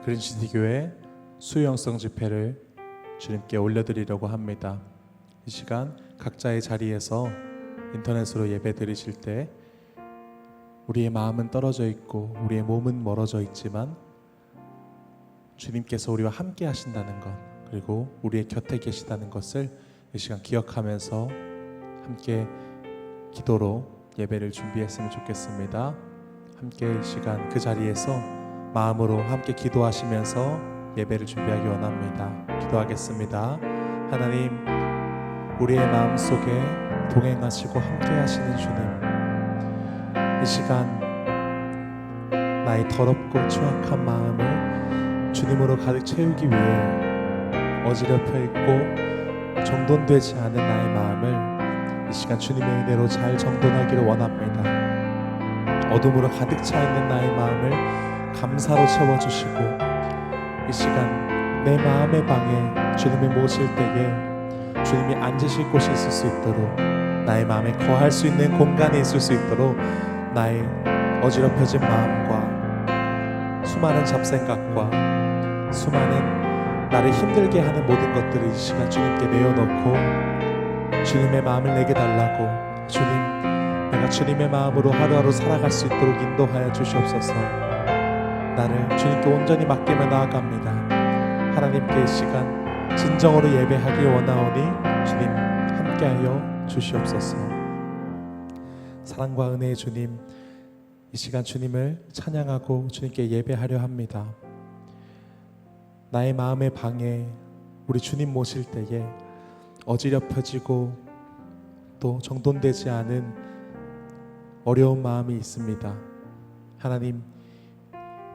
그린시티 교회 수요영성 집회를 주님께 올려드리려고 합니다. 이 시간 각자의 자리에서 인터넷으로 예배 드리실 때 우리의 마음은 떨어져 있고 우리의 몸은 멀어져 있지만 주님께서 우리와 함께 하신다는 것, 그리고 우리의 곁에 계시다는 것을 이 시간 기억하면서 함께 기도로 예배를 준비했으면 좋겠습니다. 함께 이 시간 그 자리에서 마음으로 함께 기도하시면서 예배를 준비하기 원합니다. 기도하겠습니다. 하나님, 우리의 마음속에 동행하시고 함께 하시는 주님, 이 시간 나의 더럽고 추악한 마음을 주님으로 가득 채우기 위해 어지럽혀 있고 정돈되지 않은 나의 마음을 이 시간 주님의 은혜로 잘 정돈하기를 원합니다. 어둠으로 가득 차 있는 나의 마음을 감사로 채워주시고 이 시간 내 마음의 방에 주님을 모실 때에 주님이 앉으실 곳이 있을 수 있도록, 나의 마음에 거할 수 있는 공간이 있을 수 있도록 나의 어지럽혀진 마음과 수많은 잡생각과 수많은 나를 힘들게 하는 모든 것들을 이 시간 주님께 내어놓고 주님의 마음을 내게 달라고, 주님, 내가 주님의 마음으로 하루하루 살아갈 수 있도록 인도하여 주시옵소서. 나를 주님께 온전히 맡기며 나아갑니다. 하나님께 이 시간 진정으로 예배하기 원하오니 주님 함께하여 주시옵소서. 사랑과 은혜의 주님, 이 시간 주님을 찬양하고 주님께 예배하려 합니다. 나의 마음의 방에 우리 주님 모실 때에 어지럽혀지고 또 정돈되지 않은 어려운 마음이 있습니다. 하나님,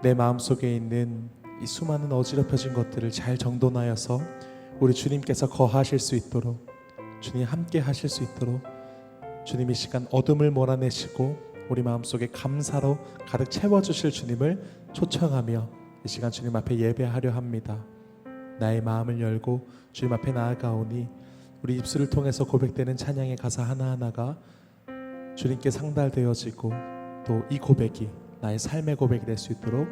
내 마음속에 있는 이 수많은 어지럽혀진 것들을 잘 정돈하여서 우리 주님께서 거하실 수 있도록, 주님 함께 하실 수 있도록 주님 이 시간 어둠을 몰아내시고 우리 마음속에 감사로 가득 채워주실 주님을 초청하며 이 시간 주님 앞에 예배하려 합니다. 나의 마음을 열고 주님 앞에 나아가오니 우리 입술을 통해서 고백되는 찬양의 가사 하나하나가 주님께 상달되어지고 또 이 고백이 나의 삶의 고백이 될 수 있도록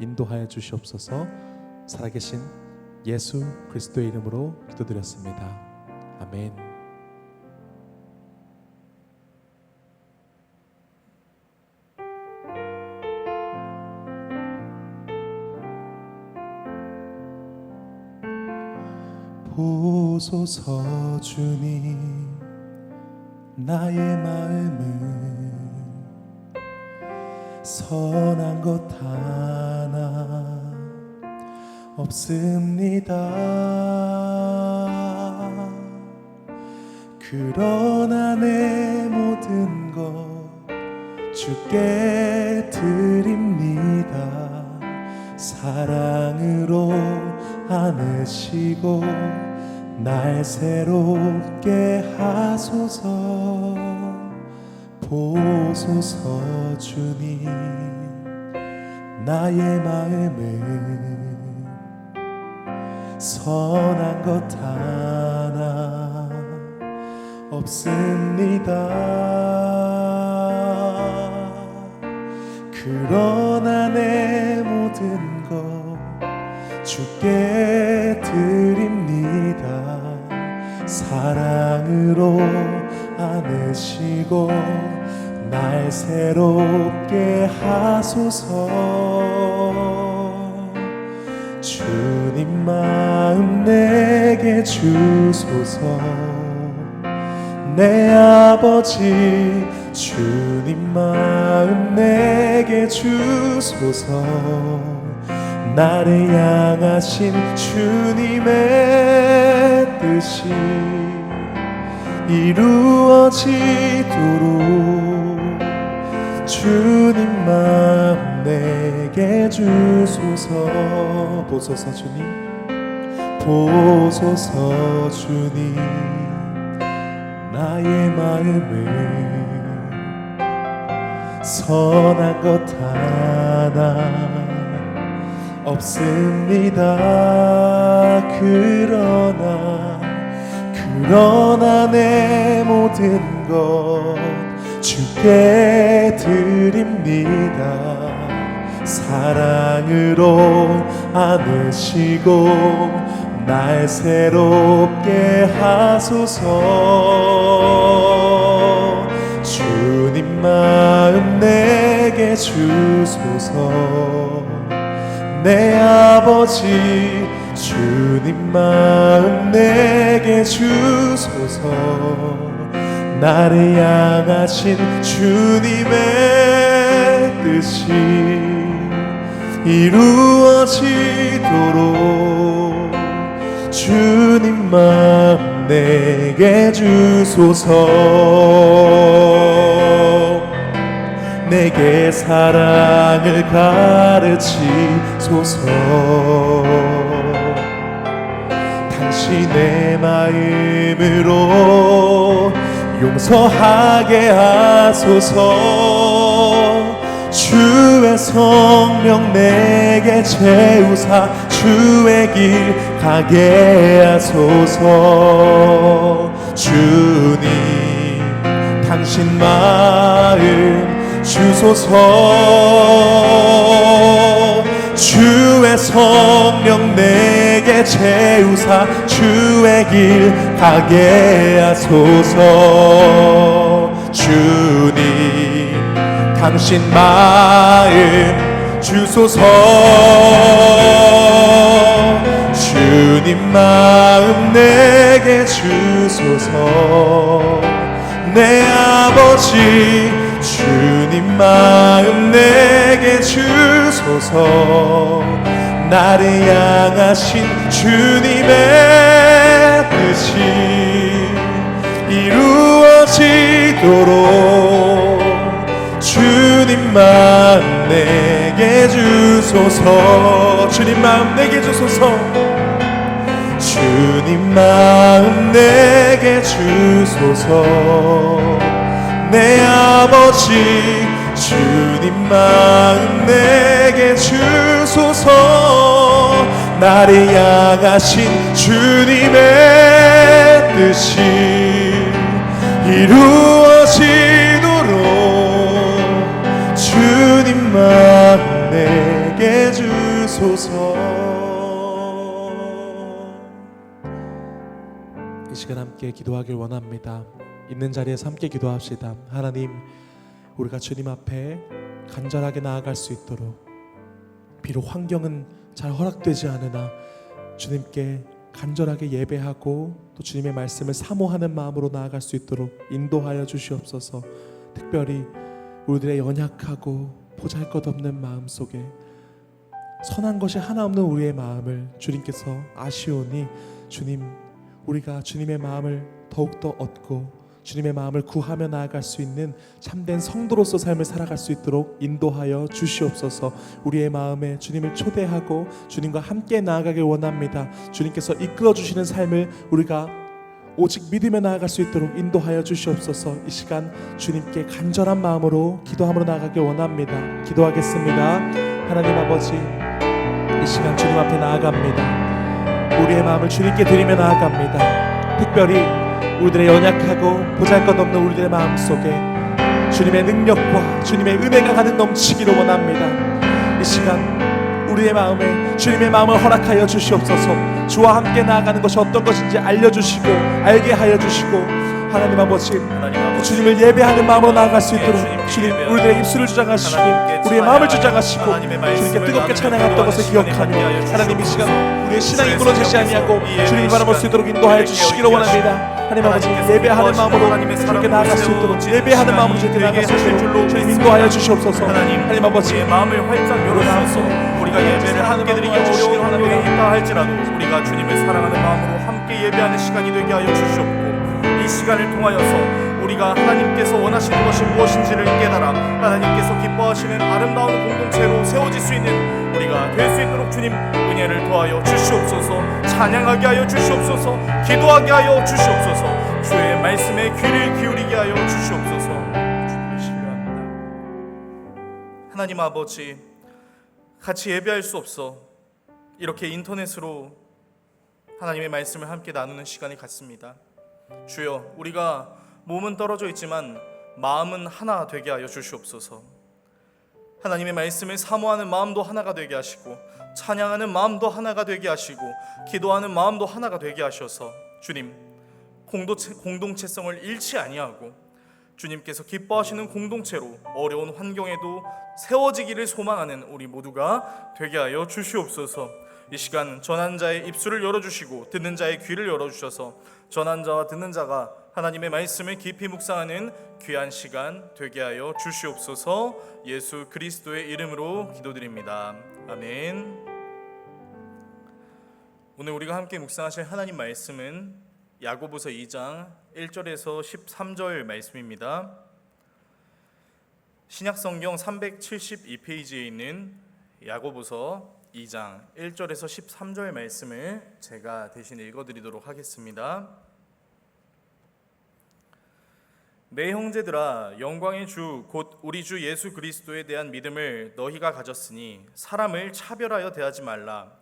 인도하여 주시옵소서. 살아계신 예수 그리스도의 이름으로 기도드렸습니다. 아멘. 보소서 주님, 나의 마음은 선한 것 하나 없습니다. 그러나 내 모든 것 주께 드립니다. 사랑으로 안으시고 날 새롭게 하소서. 보소서 주님, 나의 마음은 선한 것 하나 없습니다. 그러나 내 모든 것 주께 드립니다. 사랑으로 안으시고 날 새롭게 하소서. 주님 마음 내게 주소서. 내 아버지, 주님 마음 내게 주소서. 나를 향하신 주님의 뜻이 이루어지도록 주님 마음 내게 주소서. 보소서 주님, 보소서 주님, 나의 마음을 선한 것 하나 없습니다. 그러나 내 모든 것 주께 드립니다. 사랑으로 안으시고 날 새롭게 하소서. 주님 마음 내게 주소서. 내 아버지 주님 마음 내게 주소서. 나를 향하신 주님의 뜻이 이루어지도록 주님 마음 내게 주소서. 내게 사랑을 가르치소서. 당신의 마음으로 용서하게 하소서. 주의 성령 내게 채우사 주의 길 가게 하소서. 주님 당신 마음 주소서. 주의 성령 내게 채우사 주의 길 가게 하소서. 주님 당신 마음 주소서. 주님 마음 내게 주소서. 내 아버지 주님 마음 내게 주소서. 나를 향하신 주님의 뜻이 이루어지도록 주님 마음 내게 주소서. 주님 마음 내게 주소서. 주님 마음 내게 주소서. 내 아버지 주님 마음 내게 주소서. 나를 향하신 주님의 뜻이 이루어지도록 주님 마음 내게 주소서. 이 시간 함께 기도하길 원합니다. 있는 자리에서 함께 기도합시다. 하나님, 우리가 주님 앞에 간절하게 나아갈 수 있도록, 비록 환경은 잘 허락되지 않으나 주님께 간절하게 예배하고 또 주님의 말씀을 사모하는 마음으로 나아갈 수 있도록 인도하여 주시옵소서. 특별히 우리들의 연약하고 보잘것없는 마음 속에 선한 것이 하나 없는 우리의 마음을 주님께서 아시오니, 주님, 우리가 주님의 마음을 더욱더 얻고 주님의 마음을 구하며 나아갈 수 있는 참된 성도로서 삶을 살아갈 수 있도록 인도하여 주시옵소서. 우리의 마음에 주님을 초대하고 주님과 함께 나아가길 원합니다. 주님께서 이끌어 주시는 삶을 우리가 오직 믿으며 나아갈 수 있도록 인도하여 주시옵소서. 이 시간 주님께 간절한 마음으로 기도함으로 나아가길 원합니다. 기도하겠습니다. 하나님 아버지, 이 시간 주님 앞에 나아갑니다. 우리의 마음을 주님께 드리며 나아갑니다. 특별히 우리들의 연약하고 보잘것없는 우리들의 마음 속에 주님의 능력과 주님의 은혜가 가득 넘치기를 원합니다. 이 시간 우리의 마음에 주님의 마음을 허락하여 주시옵소서. 주와 함께 나아가는 것이 어떤 것인지 알려주시고 알게 하여 주시고, 하나님 아버지, 주님을 예배하는 마음으로 나아갈 수 있도록 주님 우리들의 입술을 주장하시고 우리의 마음을 주장하시고 주님께 뜨겁게 찬양했던 것을 기억하며, 하나님 이 시간 우리의 신앙이 무너지지 아니하고 주님을 바라볼 수 있도록 인도하여 주시기를 원합니다. 하나님 아버지, 예배하는 마음으로 주님께 나아갈 수 있도록, 예배하는 마음으로 주님께 나아갈 수 있도록 주님 인도하여 주시옵소서. 하나님 아버지, 마음을 활짝 열어주셔서 우리가 예배를 함께 드리기 어려운 환경에 있다 할지라도 우리가 주님을 사랑하는 마음으로 함께 예배하는 시간이 되게 하여 주시옵고, 이 시간을 통하여서 우리가 하나님께서 원하시는 것이 무엇인지를 깨달아 하나님께서 기뻐하시는 아름다운 공동체로 세워질 수 있는 우리가 될 수 있도록 주님 은혜를 더하여 주시옵소서. 찬양하게 하여 주시옵소서. 기도하게 하여 주시옵소서. 주의 말씀에 귀를 기울이게 하여 주시옵소서. 주님을 신뢰합니다. 하나님 아버지, 같이 예배할 수 없어 이렇게 인터넷으로 하나님의 말씀을 함께 나누는 시간이 같습니다. 주여, 우리가 몸은 떨어져 있지만 마음은 하나 되게 하여 주시옵소서. 하나님의 말씀을 사모하는 마음도 하나가 되게 하시고 찬양하는 마음도 하나가 되게 하시고 기도하는 마음도 하나가 되게 하셔서 주님 공동체성을 잃지 아니하고 주님께서 기뻐하시는 공동체로 어려운 환경에도 세워지기를 소망하는 우리 모두가 되게 하여 주시옵소서. 이 시간 전한 자의 입술을 열어주시고 듣는 자의 귀를 열어주셔서 전한 자와 듣는 자가 하나님의 말씀을 깊이 묵상하는 귀한 시간 되게 하여 주시옵소서. 예수 그리스도의 이름으로 기도드립니다. 아멘. 오늘 우리가 함께 묵상하실 하나님 말씀은 야고보서 2장 1절에서 13절 말씀입니다. 신약성경 372페이지에 있는 야고보서 2장 1절에서 13절 말씀을 제가 대신 읽어드리도록 하겠습니다. 내 형제들아, 영광의 주 곧 우리 주 예수 그리스도에 대한 믿음을 너희가 가졌으니 사람을 차별하여 대하지 말라.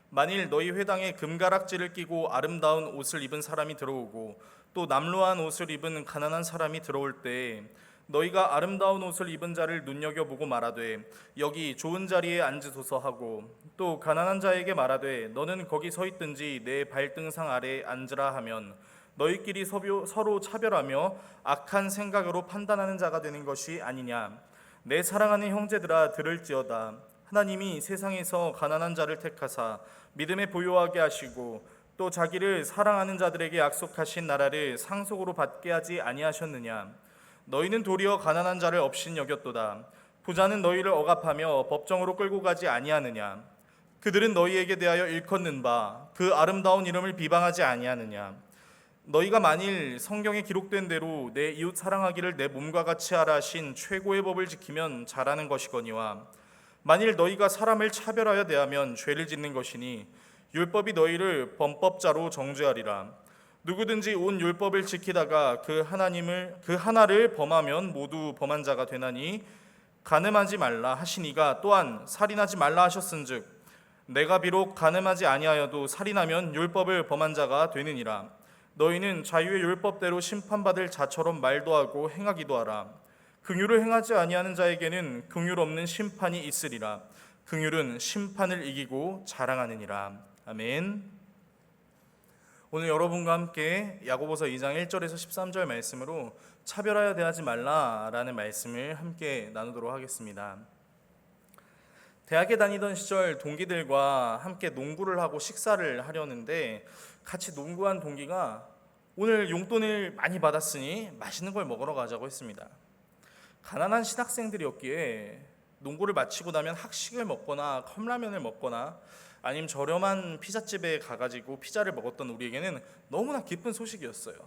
만일 너희 회당에 금가락지를 끼고 아름다운 옷을 입은 사람이 들어오고 또 남루한 옷을 입은 가난한 사람이 들어올 때 너희가 아름다운 옷을 입은 자를 눈여겨보고 말하되 여기 좋은 자리에 앉으소서 하고 또 가난한 자에게 말하되 너는 거기 서 있든지 내 발등상 아래에 앉으라 하면 너희끼리 서로 차별하며 악한 생각으로 판단하는 자가 되는 것이 아니냐. 내 사랑하는 형제들아, 들을지어다. 하나님이 세상에서 가난한 자를 택하사 믿음에 부요하게 하시고 또 자기를 사랑하는 자들에게 약속하신 나라를 상속으로 받게 하지 아니하셨느냐. 너희는 도리어 가난한 자를 업신 여겼도다. 부자는 너희를 억압하며 법정으로 끌고 가지 아니하느냐. 그들은 너희에게 대하여 일컫는 바 그 아름다운 이름을 비방하지 아니하느냐. 너희가 만일 성경에 기록된 대로 내 이웃 사랑하기를 내 몸과 같이 하라 하신 최고의 법을 지키면 잘하는 것이거니와 만일 너희가 사람을 차별하여 대하면 죄를 짓는 것이니 율법이 너희를 범법자로 정죄하리라. 누구든지 온 율법을 지키다가 그 하나를 범하면 모두 범한 자가 되나니 간음하지 말라 하시니가 또한 살인하지 말라 하셨은즉 내가 비록 간음하지 아니하여도 살인하면 율법을 범한 자가 되느니라. 너희는 자유의 율법대로 심판받을 자처럼 말도 하고 행하기도 하라. 긍휼을 행하지 아니하는 자에게는 긍휼 없는 심판이 있으리라. 긍휼은 심판을 이기고 자랑하느니라. 아멘. 오늘 여러분과 함께 야고보서 2장 1절에서 13절 말씀으로 차별하여 대하지 말라라는 말씀을 함께 나누도록 하겠습니다. 대학에 다니던 시절 동기들과 함께 농구를 하고 식사를 하려는데 같이 농구한 동기가 오늘 용돈을 많이 받았으니 맛있는 걸 먹으러 가자고 했습니다. 가난한 신학생들이었기에 농구를 마치고 나면 학식을 먹거나 컵라면을 먹거나 아니면 저렴한 피자집에 가가지고 피자를 먹었던 우리에게는 너무나 기쁜 소식이었어요.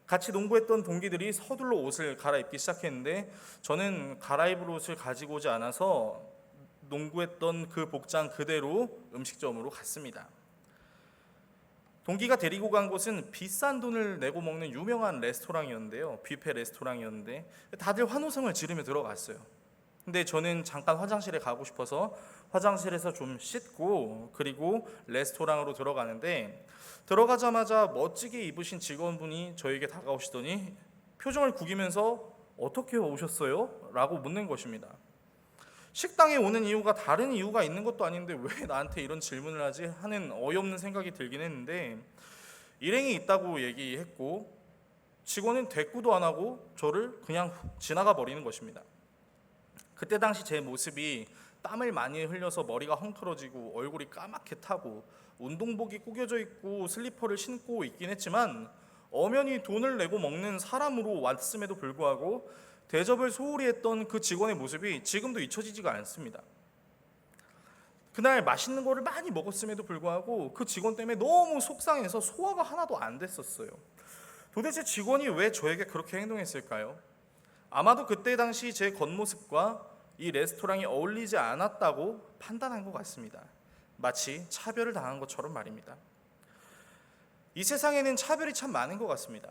같이 농구했던 동기들이 서둘러 옷을 갈아입기 시작했는데 저는 갈아입을 옷을 가지고 오지 않아서 농구했던 그 복장 그대로 음식점으로 갔습니다. 동기가 데리고 간 곳은 비싼 돈을 내고 먹는 유명한 레스토랑이었는데요. 뷔페 레스토랑이었는데 다들 환호성을 지르며 들어갔어요. 근데 저는 잠깐 화장실에 가고 싶어서 화장실에서 좀 씻고 그리고 레스토랑으로 들어가는데 들어가자마자 멋지게 입으신 직원분이 저에게 다가오시더니 표정을 구기면서 어떻게 오셨어요? 라고 묻는 것입니다. 식당에 오는 이유가 다른 이유가 있는 것도 아닌데 왜 나한테 이런 질문을 하지 하는 어이없는 생각이 들긴 했는데 일행이 있다고 얘기했고 직원은 대꾸도 안 하고 저를 그냥 지나가 버리는 것입니다. 그때 당시 제 모습이 땀을 많이 흘려서 머리가 헝클어지고 얼굴이 까맣게 타고 운동복이 구겨져 있고 슬리퍼를 신고 있긴 했지만 엄연히 돈을 내고 먹는 사람으로 왔음에도 불구하고 대접을 소홀히 했던 그 직원의 모습이 지금도 잊혀지지가 않습니다. 그날 맛있는 거를 많이 먹었음에도 불구하고 그 직원 때문에 너무 속상해서 소화가 하나도 안 됐었어요. 도대체 직원이 왜 저에게 그렇게 행동했을까요? 아마도 그때 당시 제 겉모습과 이 레스토랑이 어울리지 않았다고 판단한 것 같습니다. 마치 차별을 당한 것처럼 말입니다. 이 세상에는 차별이 참 많은 것 같습니다.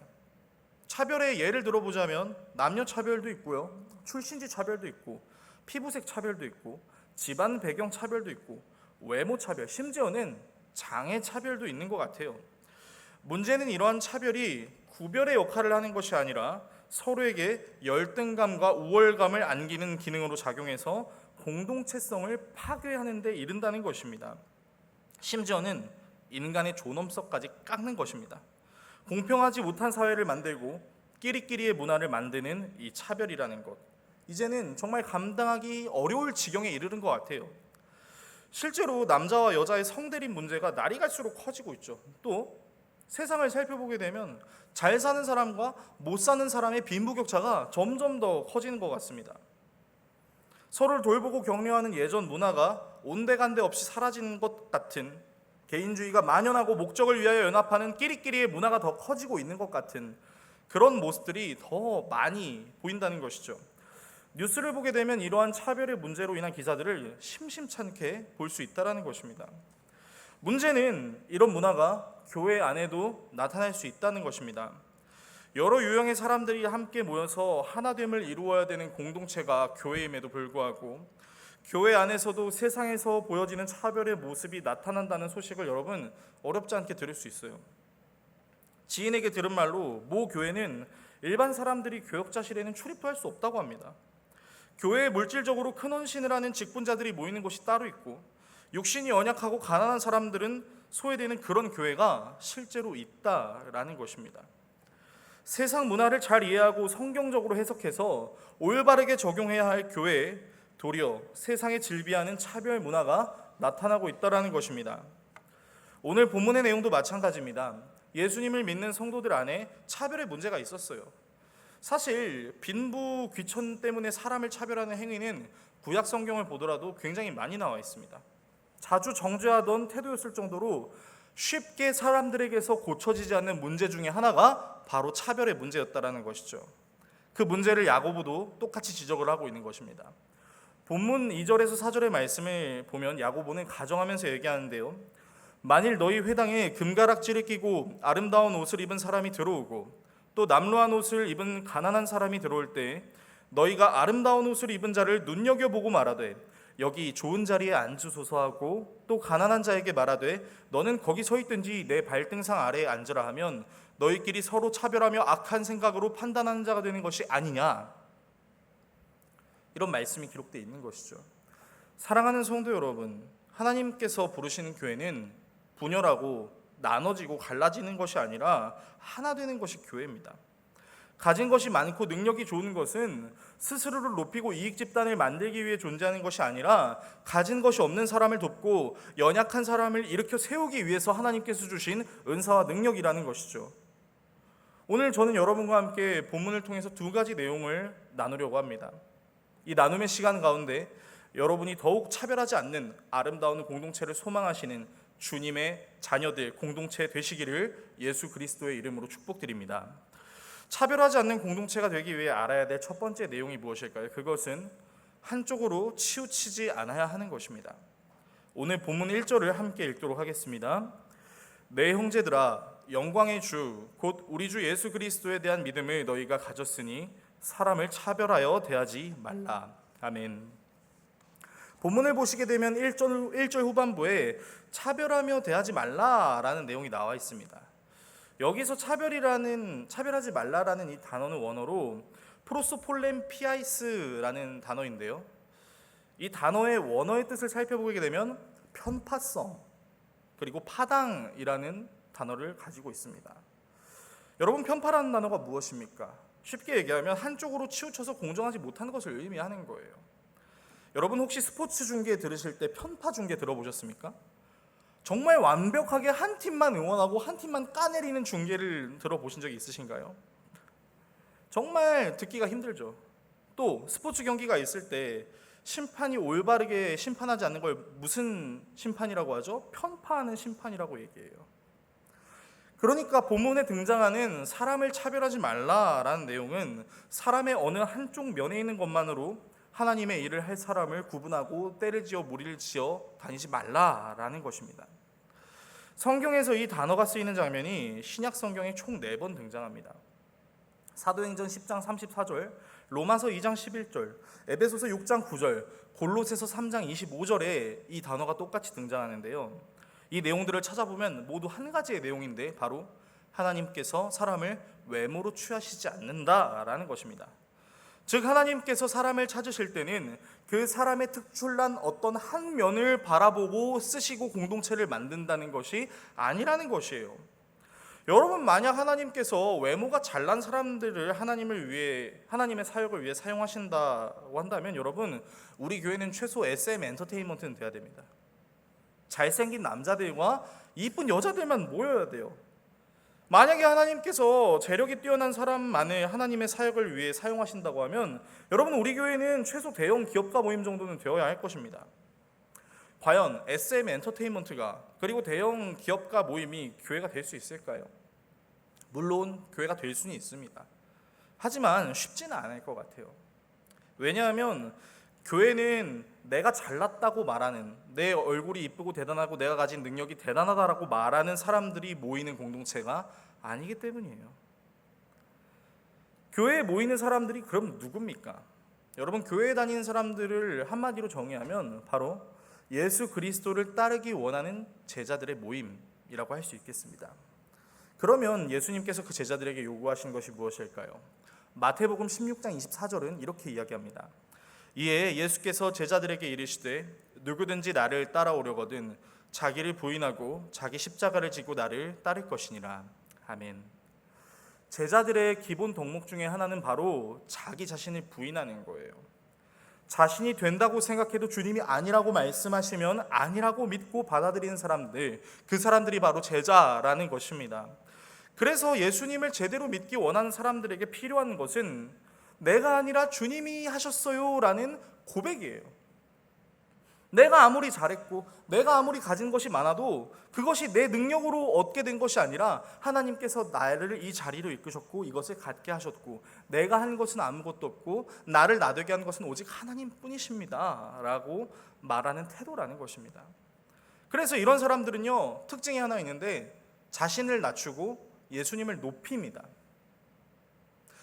차별의 예를 들어보자면 남녀 차별도 있고요, 출신지 차별도 있고, 피부색 차별도 있고, 집안 배경 차별도 있고, 외모 차별, 심지어는 장애 차별도 있는 것 같아요. 문제는 이러한 차별이 구별의 역할을 하는 것이 아니라 서로에게 열등감과 우월감을 안기는 기능으로 작용해서 공동체성을 파괴하는 데 이른다는 것입니다. 심지어는 인간의 존엄성까지 깎는 것입니다. 공평하지 못한 사회를 만들고 끼리끼리의 문화를 만드는 이 차별이라는 것, 이제는 정말 감당하기 어려울 지경에 이르는 것 같아요. 실제로 남자와 여자의 성대립 문제가 날이 갈수록 커지고 있죠. 또 세상을 살펴보게 되면 잘 사는 사람과 못 사는 사람의 빈부격차가 점점 더 커지는 것 같습니다. 서로를 돌보고 격려하는 예전 문화가 온데간데 없이 사라지는 것 같은, 개인주의가 만연하고 목적을 위하여 연합하는 끼리끼리의 문화가 더 커지고 있는 것 같은 그런 모습들이 더 많이 보인다는 것이죠. 뉴스를 보게 되면 이러한 차별의 문제로 인한 기사들을 심심찮게 볼 수 있다는 것입니다. 문제는 이런 문화가 교회 안에도 나타날 수 있다는 것입니다. 여러 유형의 사람들이 함께 모여서 하나됨을 이루어야 되는 공동체가 교회임에도 불구하고 교회 안에서도 세상에서 보여지는 차별의 모습이 나타난다는 소식을 여러분 어렵지 않게 들을 수 있어요. 지인에게 들은 말로 모 교회는 일반 사람들이 교역자실에는 출입할 수 없다고 합니다. 교회에 물질적으로 큰 헌신을 하는 직분자들이 모이는 곳이 따로 있고 육신이 연약하고 가난한 사람들은 소외되는 그런 교회가 실제로 있다라는 것입니다. 세상 문화를 잘 이해하고 성경적으로 해석해서 올바르게 적용해야 할 교회에 도리어 세상에 질비하는 차별 문화가 나타나고 있다는 것입니다. 오늘 본문의 내용도 마찬가지입니다. 예수님을 믿는 성도들 안에 차별의 문제가 있었어요. 사실 빈부 귀천 때문에 사람을 차별하는 행위는 구약 성경을 보더라도 굉장히 많이 나와 있습니다. 자주 정죄하던 태도였을 정도로 쉽게 사람들에게서 고쳐지지 않는 문제 중에 하나가 바로 차별의 문제였다라는 것이죠. 그 문제를 야고보도 똑같이 지적을 하고 있는 것입니다. 본문 2절에서 4절의 말씀을 보면 야고보는 가정하면서 얘기하는데요. 만일 너희 회당에 금가락지를 끼고 아름다운 옷을 입은 사람이 들어오고 또 남루한 옷을 입은 가난한 사람이 들어올 때 너희가 아름다운 옷을 입은 자를 눈여겨보고 말하되 여기 좋은 자리에 앉으소서 하고 또 가난한 자에게 말하되 너는 거기 서 있든지 내 발등상 아래에 앉으라 하면 너희끼리 서로 차별하며 악한 생각으로 판단하는 자가 되는 것이 아니냐. 이런 말씀이 기록되어 있는 것이죠. 사랑하는 성도 여러분, 하나님께서 부르시는 교회는 분열하고 나눠지고 갈라지는 것이 아니라 하나 되는 것이 교회입니다. 가진 것이 많고 능력이 좋은 것은 스스로를 높이고 이익 집단을 만들기 위해 존재하는 것이 아니라 가진 것이 없는 사람을 돕고 연약한 사람을 일으켜 세우기 위해서 하나님께서 주신 은사와 능력이라는 것이죠. 오늘 저는 여러분과 함께 본문을 통해서 두 가지 내용을 나누려고 합니다. 이 나눔의 시간 가운데 여러분이 더욱 차별하지 않는 아름다운 공동체를 소망하시는 주님의 자녀들 공동체 되시기를 예수 그리스도의 이름으로 축복드립니다. 차별하지 않는 공동체가 되기 위해 알아야 될 첫 번째 내용이 무엇일까요? 그것은 한쪽으로 치우치지 않아야 하는 것입니다. 오늘 본문 1절을 함께 읽도록 하겠습니다. 내 형제들아 영광의 주 곧 우리 주 예수 그리스도에 대한 믿음을 너희가 가졌으니 사람을 차별하여 대하지 말라. 아멘. 본문을 보시게 되면 1절 후반부에 차별하며 대하지 말라라는 내용이 나와 있습니다. 여기서 차별하지 말라라는 이 단어는 원어로 프로소폴렘피아이스라는 단어인데요. 이 단어의 원어의 뜻을 살펴보게 되면 편파성 그리고 파당이라는 단어를 가지고 있습니다. 여러분, 편파라는 단어가 무엇입니까? 쉽게 얘기하면 한쪽으로 치우쳐서 공정하지 못하는 것을 의미하는 거예요. 여러분 혹시 스포츠 중계 들으실 때 편파 중계 들어보셨습니까? 정말 완벽하게 한 팀만 응원하고 한 팀만 까내리는 중계를 들어보신 적이 있으신가요? 정말 듣기가 힘들죠. 또 스포츠 경기가 있을 때 심판이 올바르게 심판하지 않는 걸 무슨 심판이라고 하죠? 편파하는 심판이라고 얘기해요. 그러니까 본문에 등장하는 사람을 차별하지 말라라는 내용은 사람의 어느 한쪽 면에 있는 것만으로 하나님의 일을 할 사람을 구분하고 때를 지어 무리를 지어 다니지 말라라는 것입니다. 성경에서 이 단어가 쓰이는 장면이 신약 성경에 총 4번 등장합니다. 사도행전 10장 34절, 로마서 2장 11절, 에베소서 6장 9절, 골로새서 3장 25절에 이 단어가 똑같이 등장하는데요. 이 내용들을 찾아보면 모두 한 가지의 내용인데 바로 하나님께서 사람을 외모로 취하시지 않는다라는 것입니다. 즉 하나님께서 사람을 찾으실 때는 그 사람의 특출난 어떤 한 면을 바라보고 쓰시고 공동체를 만든다는 것이 아니라는 것이에요. 여러분, 만약 하나님께서 외모가 잘난 사람들을 하나님의 사역을 위해 사용하신다고 한다면 여러분, 우리 교회는 최소 SM 엔터테인먼트는 돼야 됩니다. 잘생긴 남자들과 이쁜 여자들만 모여야 돼요. 만약에 하나님께서 재력이 뛰어난 사람만을 하나님의 사역을 위해 사용하신다고 하면 여러분, 우리 교회는 최소 대형 기업가 모임 정도는 되어야 할 것입니다. 과연 SM 엔터테인먼트가 그리고 대형 기업가 모임이 교회가 될 수 있을까요? 물론 교회가 될 수는 있습니다. 하지만 쉽지는 않을 것 같아요. 왜냐하면 교회는 내가 잘났다고 말하는, 내 얼굴이 이쁘고 대단하고 내가 가진 능력이 대단하다라고 말하는 사람들이 모이는 공동체가 아니기 때문이에요. 교회에 모이는 사람들이 그럼 누굽니까? 여러분, 교회에 다니는 사람들을 한마디로 정의하면 바로 예수 그리스도를 따르기 원하는 제자들의 모임이라고 할 수 있겠습니다. 그러면 예수님께서 그 제자들에게 요구하신 것이 무엇일까요? 마태복음 16장 24절은 이렇게 이야기합니다. 이에 예수께서 제자들에게 이르시되 누구든지 나를 따라오려거든 자기를 부인하고 자기 십자가를 지고 나를 따를 것이니라. 아멘. 제자들의 기본 덕목 중에 하나는 바로 자기 자신을 부인하는 거예요. 자신이 된다고 생각해도 주님이 아니라고 말씀하시면 아니라고 믿고 받아들이는 사람들, 그 사람들이 바로 제자라는 것입니다. 그래서 예수님을 제대로 믿기 원하는 사람들에게 필요한 것은 내가 아니라 주님이 하셨어요 라는 고백이에요. 내가 아무리 잘했고 내가 아무리 가진 것이 많아도 그것이 내 능력으로 얻게 된 것이 아니라 하나님께서 나를 이 자리로 이끄셨고 이것을 갖게 하셨고 내가 한 것은 아무것도 없고 나를 나되게 한 것은 오직 하나님뿐이십니다 라고 말하는 태도라는 것입니다. 그래서 이런 사람들은요, 특징이 하나 있는데 자신을 낮추고 예수님을 높입니다.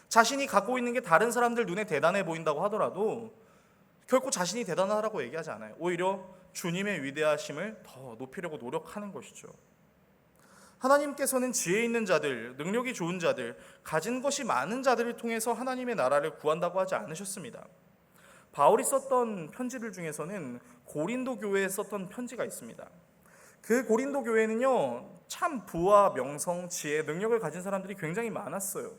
자신이 갖고 있는 게 다른 사람들 눈에 대단해 보인다고 하더라도 결코 자신이 대단하다고 얘기하지 않아요. 오히려 주님의 위대하심을 더 높이려고 노력하는 것이죠. 하나님께서는 지혜 있는 자들, 능력이 좋은 자들, 가진 것이 많은 자들을 통해서 하나님의 나라를 구한다고 하지 않으셨습니다. 바울이 썼던 편지들 중에서는 고린도 교회에 썼던 편지가 있습니다. 그 고린도 교회는요, 참 부와 명성, 지혜, 능력을 가진 사람들이 굉장히 많았어요.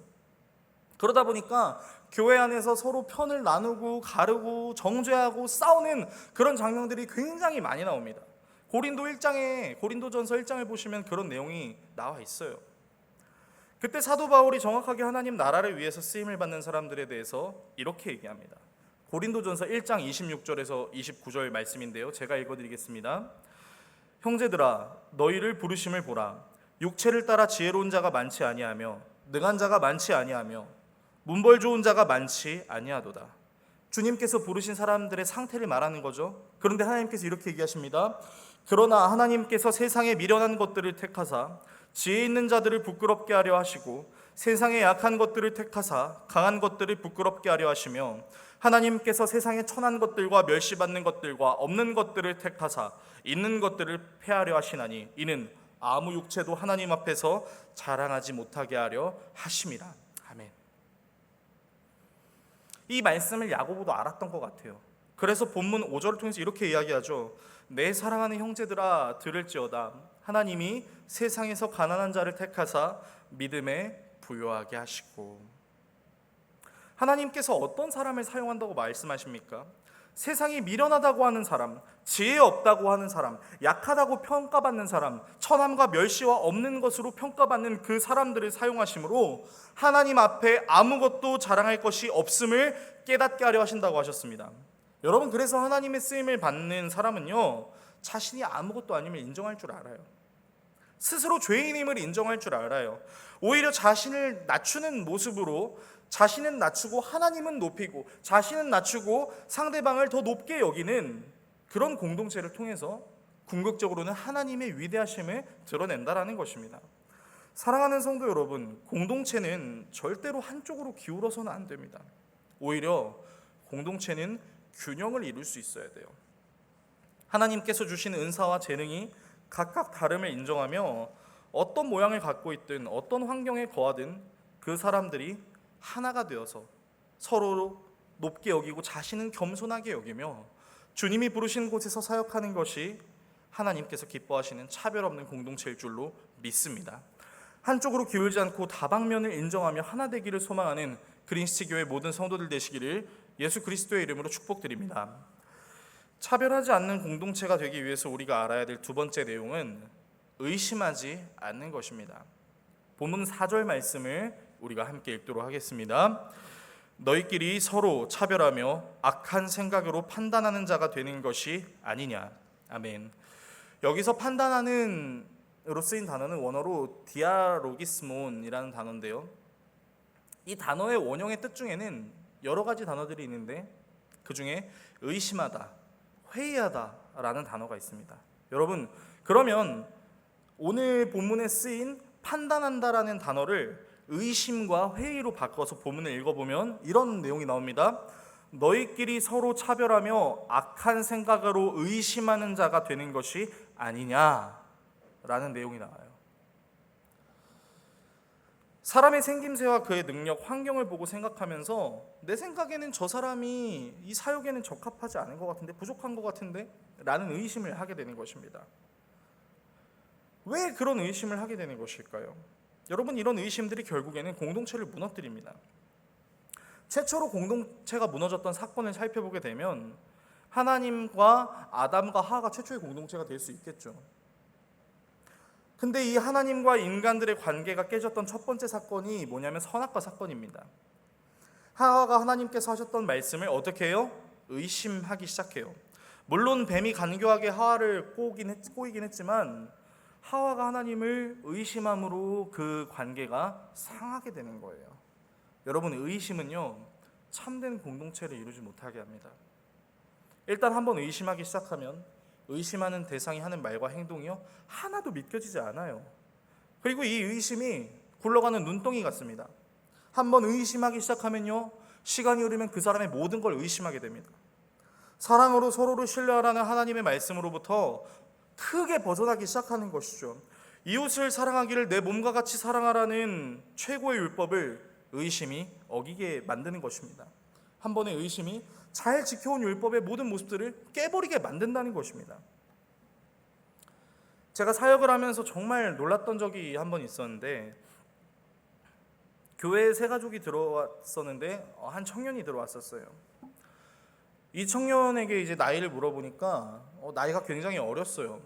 그러다 보니까 교회 안에서 서로 편을 나누고 가르고 정죄하고 싸우는 그런 장면들이 굉장히 많이 나옵니다. 고린도전서 1장을 보시면 그런 내용이 나와 있어요. 그때 사도 바울이 정확하게 하나님 나라를 위해서 쓰임을 받는 사람들에 대해서 이렇게 얘기합니다. 고린도전서 1장 26절에서 29절 말씀인데요, 제가 읽어드리겠습니다. 형제들아, 너희를 부르심을 보라. 육체를 따라 지혜로운 자가 많지 아니하며 능한 자가 많지 아니하며 문벌 좋은 자가 많지 아니하도다. 주님께서 부르신 사람들의 상태를 말하는 거죠. 그런데 하나님께서 이렇게 얘기하십니다. 그러나 하나님께서 세상에 미련한 것들을 택하사 지혜 있는 자들을 부끄럽게 하려 하시고 세상에 약한 것들을 택하사 강한 것들을 부끄럽게 하려 하시며 하나님께서 세상에 천한 것들과 멸시받는 것들과 없는 것들을 택하사 있는 것들을 폐하려 하시나니 이는 아무 육체도 하나님 앞에서 자랑하지 못하게 하려 하심이라. 아멘. 이 말씀을 야고보도 알았던 것 같아요. 그래서 본문 5절을 통해서 이렇게 이야기하죠. 내 사랑하는 형제들아 들을지어다. 하나님이 세상에서 가난한 자를 택하사 믿음에 부요하게 하시고. 하나님께서 어떤 사람을 사용한다고 말씀하십니까? 세상이 미련하다고 하는 사람, 지혜 없다고 하는 사람, 약하다고 평가받는 사람, 천함과 멸시와 없는 것으로 평가받는 그 사람들을 사용하심으로 하나님 앞에 아무것도 자랑할 것이 없음을 깨닫게 하려 하신다고 하셨습니다. 여러분, 그래서 하나님의 쓰임을 받는 사람은요, 자신이 아무것도 아님을 인정할 줄 알아요. 스스로 죄인임을 인정할 줄 알아요. 오히려 자신을 낮추는 모습으로 자신은 낮추고 하나님은 높이고 자신은 낮추고 상대방을 더 높게 여기는 그런 공동체를 통해서 궁극적으로는 하나님의 위대하심을 드러낸다라는 것입니다. 사랑하는 성도 여러분, 공동체는 절대로 한쪽으로 기울어서는 안 됩니다. 오히려 공동체는 균형을 이룰 수 있어야 돼요. 하나님께서 주신 은사와 재능이 각각 다름을 인정하며 어떤 모양을 갖고 있든 어떤 환경에 거하든 그 사람들이 하나가 되어서 서로 높게 여기고 자신은 겸손하게 여기며 주님이 부르신 곳에서 사역하는 것이 하나님께서 기뻐하시는 차별 없는 공동체일 줄로 믿습니다. 한쪽으로 기울지 않고 다방면을 인정하며 하나 되기를 소망하는 그린시티 교회 모든 성도들 되시기를 예수 그리스도의 이름으로 축복드립니다. 차별하지 않는 공동체가 되기 위해서 우리가 알아야 될 두 번째 내용은 의심하지 않는 것입니다. 본문 4절 말씀을 우리가 함께 읽도록 하겠습니다. 너희끼리 서로 차별하며 악한 생각으로 판단하는 자가 되는 것이 아니냐. 아멘. 여기서 판단하는 으로 쓰인 단어는 원어로 디아로기스몬이라는 단어인데요. 이 단어의 원형의 뜻 중에는 여러 가지 단어들이 있는데 그 중에 의심하다, 회의하다라는 단어가 있습니다. 여러분, 그러면 오늘 본문에 쓰인 판단한다라는 단어를 의심과 회의로 바꿔서 본문을 읽어보면 이런 내용이 나옵니다. 너희끼리 서로 차별하며 악한 생각으로 의심하는 자가 되는 것이 아니냐라는 내용이 나와요. 사람의 생김새와 그의 능력, 환경을 보고 생각하면서 내 생각에는 저 사람이 이 사역에는 적합하지 않은 것 같은데, 부족한 것 같은데 라는 의심을 하게 되는 것입니다. 왜 그런 의심을 하게 되는 것일까요? 여러분, 이런 의심들이 결국에는 공동체를 무너뜨립니다. 최초로 공동체가 무너졌던 사건을 살펴보게 되면 하나님과 아담과 하와가 최초의 공동체가 될 수 있겠죠. 근데 이 하나님과 인간들의 관계가 깨졌던 첫 번째 사건이 뭐냐면 선악과 사건입니다. 하와가 하나님께서 하셨던 말씀을 어떻게 해요? 의심하기 시작해요. 물론 뱀이 간교하게 하와를 꼬이긴 했지만 하와가 하나님을 의심함으로 그 관계가 상하게 되는 거예요. 여러분, 의심은요 참된 공동체를 이루지 못하게 합니다. 일단 한번 의심하기 시작하면 의심하는 대상이 하는 말과 행동이요 하나도 믿겨지지 않아요. 그리고 이 의심이 굴러가는 눈덩이 같습니다. 한번 의심하기 시작하면요 시간이 흐르면 그 사람의 모든 걸 의심하게 됩니다. 사랑으로 서로를 신뢰하라는 하나님의 말씀으로부터 크게 벗어나기 시작하는 것이죠. 이웃을 사랑하기를 내 몸과 같이 사랑하라는 최고의 율법을 의심이 어기게 만드는 것입니다. 한 번의 의심이 잘 지켜온 율법의 모든 모습들을 깨버리게 만든다는 것입니다. 제가 사역을 하면서 정말 놀랐던 적이 한 번 있었는데, 교회에 세 가족이 들어왔었는데 한 청년이 들어왔었어요. 이 청년에게 이제 나이를 물어보니까 나이가 굉장히 어렸어요.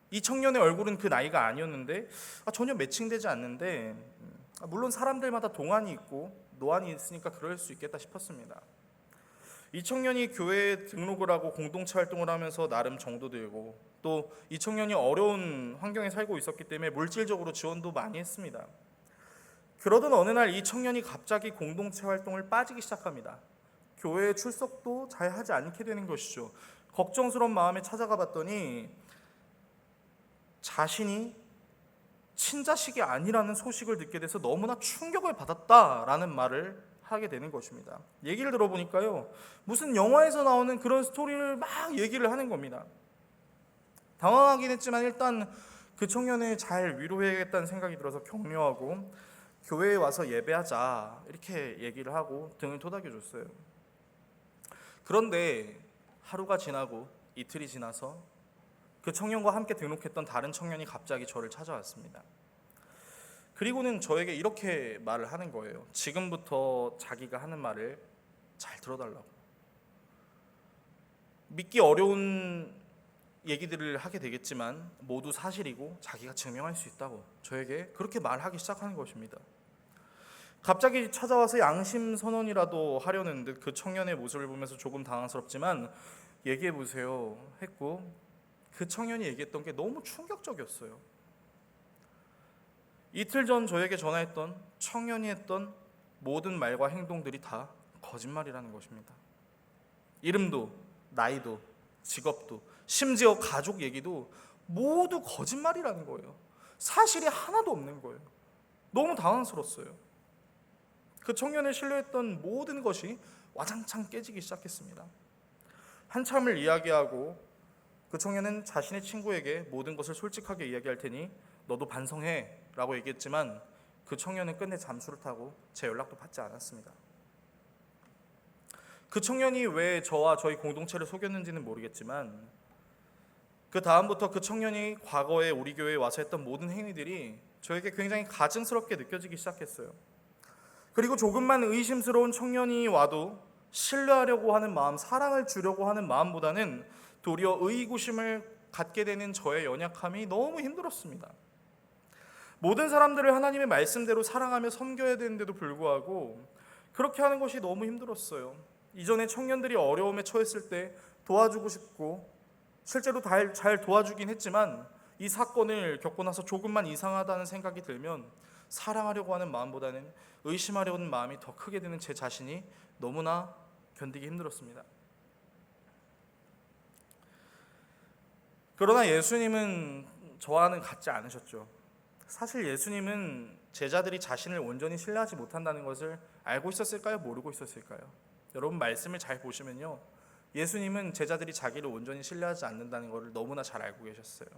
이 청년의 얼굴은 그 나이가 아니었는데 전혀 매칭되지 않는데, 물론 사람들마다 동안이 있고 노안이 있으니까 그럴 수 있겠다 싶었습니다. 이 청년이 교회에 등록을 하고 공동체 활동을 하면서 나름 정도 들고, 또 이 청년이 어려운 환경에 살고 있었기 때문에 물질적으로 지원도 많이 했습니다. 그러던 어느 날 이 청년이 갑자기 공동체 활동을 빠지기 시작합니다. 교회에 출석도 잘 하지 않게 되는 것이죠. 걱정스러운 마음에 찾아가 봤더니 자신이 친자식이 아니라는 소식을 듣게 돼서 너무나 충격을 받았다라는 말을 하게 되는 것입니다. 얘기를 들어보니까요 무슨 영화에서 나오는 그런 스토리를 막 얘기를 하는 겁니다. 당황하긴 했지만 일단 그 청년을 잘 위로해야겠다는 생각이 들어서 격려하고 교회에 와서 예배하자 이렇게 얘기를 하고 등을 토닥여줬어요. 그런데 하루가 지나고 이틀이 지나서 그 청년과 함께 등록했던 다른 청년이 갑자기 저를 찾아왔습니다. 그리고는 저에게 이렇게 말을 하는 거예요. 지금부터 자기가 하는 말을 잘 들어달라고. 믿기 어려운 얘기들을 하게 되겠지만 모두 사실이고 자기가 증명할 수 있다고 저에게 그렇게 말하기 시작하는 것입니다. 갑자기 찾아와서 양심 선언이라도 하려는 듯 그 청년의 모습을 보면서 조금 당황스럽지만 얘기해 보세요 했고, 그 청년이 얘기했던 게 너무 충격적이었어요. 이틀 전 저에게 전화했던 청년이 했던 모든 말과 행동들이 다 거짓말이라는 것입니다. 이름도 나이도 직업도 심지어 가족 얘기도 모두 거짓말이라는 거예요. 사실이 하나도 없는 거예요. 너무 당황스러웠어요. 그 청년을 신뢰했던 모든 것이 와장창 깨지기 시작했습니다. 한참을 이야기하고 그 청년은 자신의 친구에게 모든 것을 솔직하게 이야기할 테니 너도 반성해 라고 얘기했지만 그 청년은 끝내 잠수를 타고 제 연락도 받지 않았습니다. 그 청년이 왜 저와 저희 공동체를 속였는지는 모르겠지만 그 다음부터 그 청년이 과거에 우리 교회에 와서 했던 모든 행위들이 저에게 굉장히 가증스럽게 느껴지기 시작했어요. 그리고 조금만 의심스러운 청년이 와도 신뢰하려고 하는 마음, 사랑을 주려고 하는 마음보다는 도리어 의구심을 갖게 되는 저의 연약함이 너무 힘들었습니다. 모든 사람들을 하나님의 말씀대로 사랑하며 섬겨야 되는데도 불구하고 그렇게 하는 것이 너무 힘들었어요. 이전에 청년들이 어려움에 처했을 때 도와주고 싶고 실제로 잘 도와주긴 했지만 이 사건을 겪고 나서 조금만 이상하다는 생각이 들면 사랑하려고 하는 마음보다는 의심하려는 마음이 더 크게 드는 제 자신이 너무나 견디기 힘들었습니다. 그러나 예수님은 저와는 같지 않으셨죠. 사실 예수님은 제자들이 자신을 온전히 신뢰하지 못한다는 것을 알고 있었을까요? 모르고 있었을까요? 여러분 말씀을 잘 보시면요, 예수님은 제자들이 자기를 온전히 신뢰하지 않는다는 것을 너무나 잘 알고 계셨어요.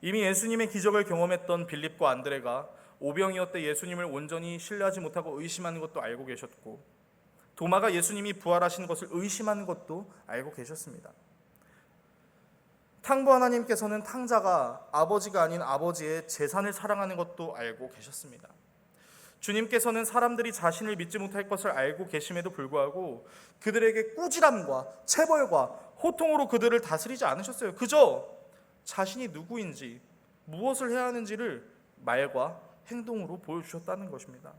이미 예수님의 기적을 경험했던 빌립과 안드레가 오병이어 때 예수님을 온전히 신뢰하지 못하고 의심하는 것도 알고 계셨고, 도마가 예수님이 부활하신 것을 의심하는 것도 알고 계셨습니다. 탕부 하나님께서는 탕자가 아버지가 아닌 아버지의 재산을 사랑하는 것도 알고 계셨습니다. 주님께서는 사람들이 자신을 믿지 못할 것을 알고 계심에도 불구하고 그들에게 꾸지람과 체벌과 호통으로 그들을 다스리지 않으셨어요. 그저 자신이 누구인지 무엇을 해야 하는지를 말과 행동으로 보여주셨다는 것입니다.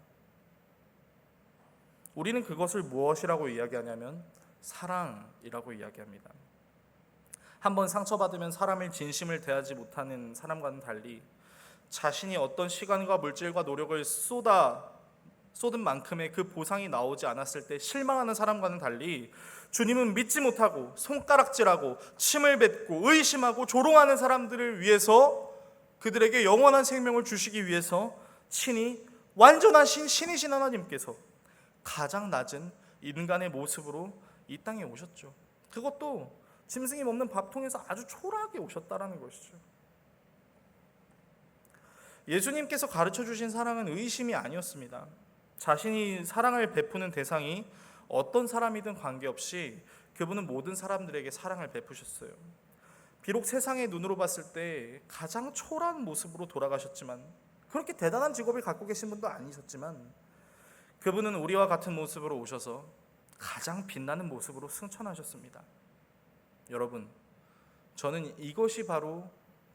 우리는 그것을 무엇이라고 이야기하냐면 사랑이라고 이야기합니다. 한번 상처받으면 사람을 진심을 대하지 못하는 사람과는 달리 자신이 어떤 시간과 물질과 노력을 쏟은 만큼의 그 보상이 나오지 않았을 때 실망하는 사람과는 달리 주님은 믿지 못하고 손가락질하고 침을 뱉고 의심하고 조롱하는 사람들을 위해서 그들에게 영원한 생명을 주시기 위해서 친히 완전하신 신이신 하나님께서 가장 낮은 인간의 모습으로 이 땅에 오셨죠. 그것도 짐승이 먹는 밥통에서 아주 초라하게 오셨다라는 것이죠. 예수님께서 가르쳐 주신 사랑은 의심이 아니었습니다. 자신이 사랑을 베푸는 대상이 어떤 사람이든 관계없이 그분은 모든 사람들에게 사랑을 베푸셨어요. 비록 세상의 눈으로 봤을 때 가장 초라한 모습으로 돌아가셨지만, 그렇게 대단한 직업을 갖고 계신 분도 아니셨지만 그분은 우리와 같은 모습으로 오셔서 가장 빛나는 모습으로 승천하셨습니다. 여러분, 저는 이것이 바로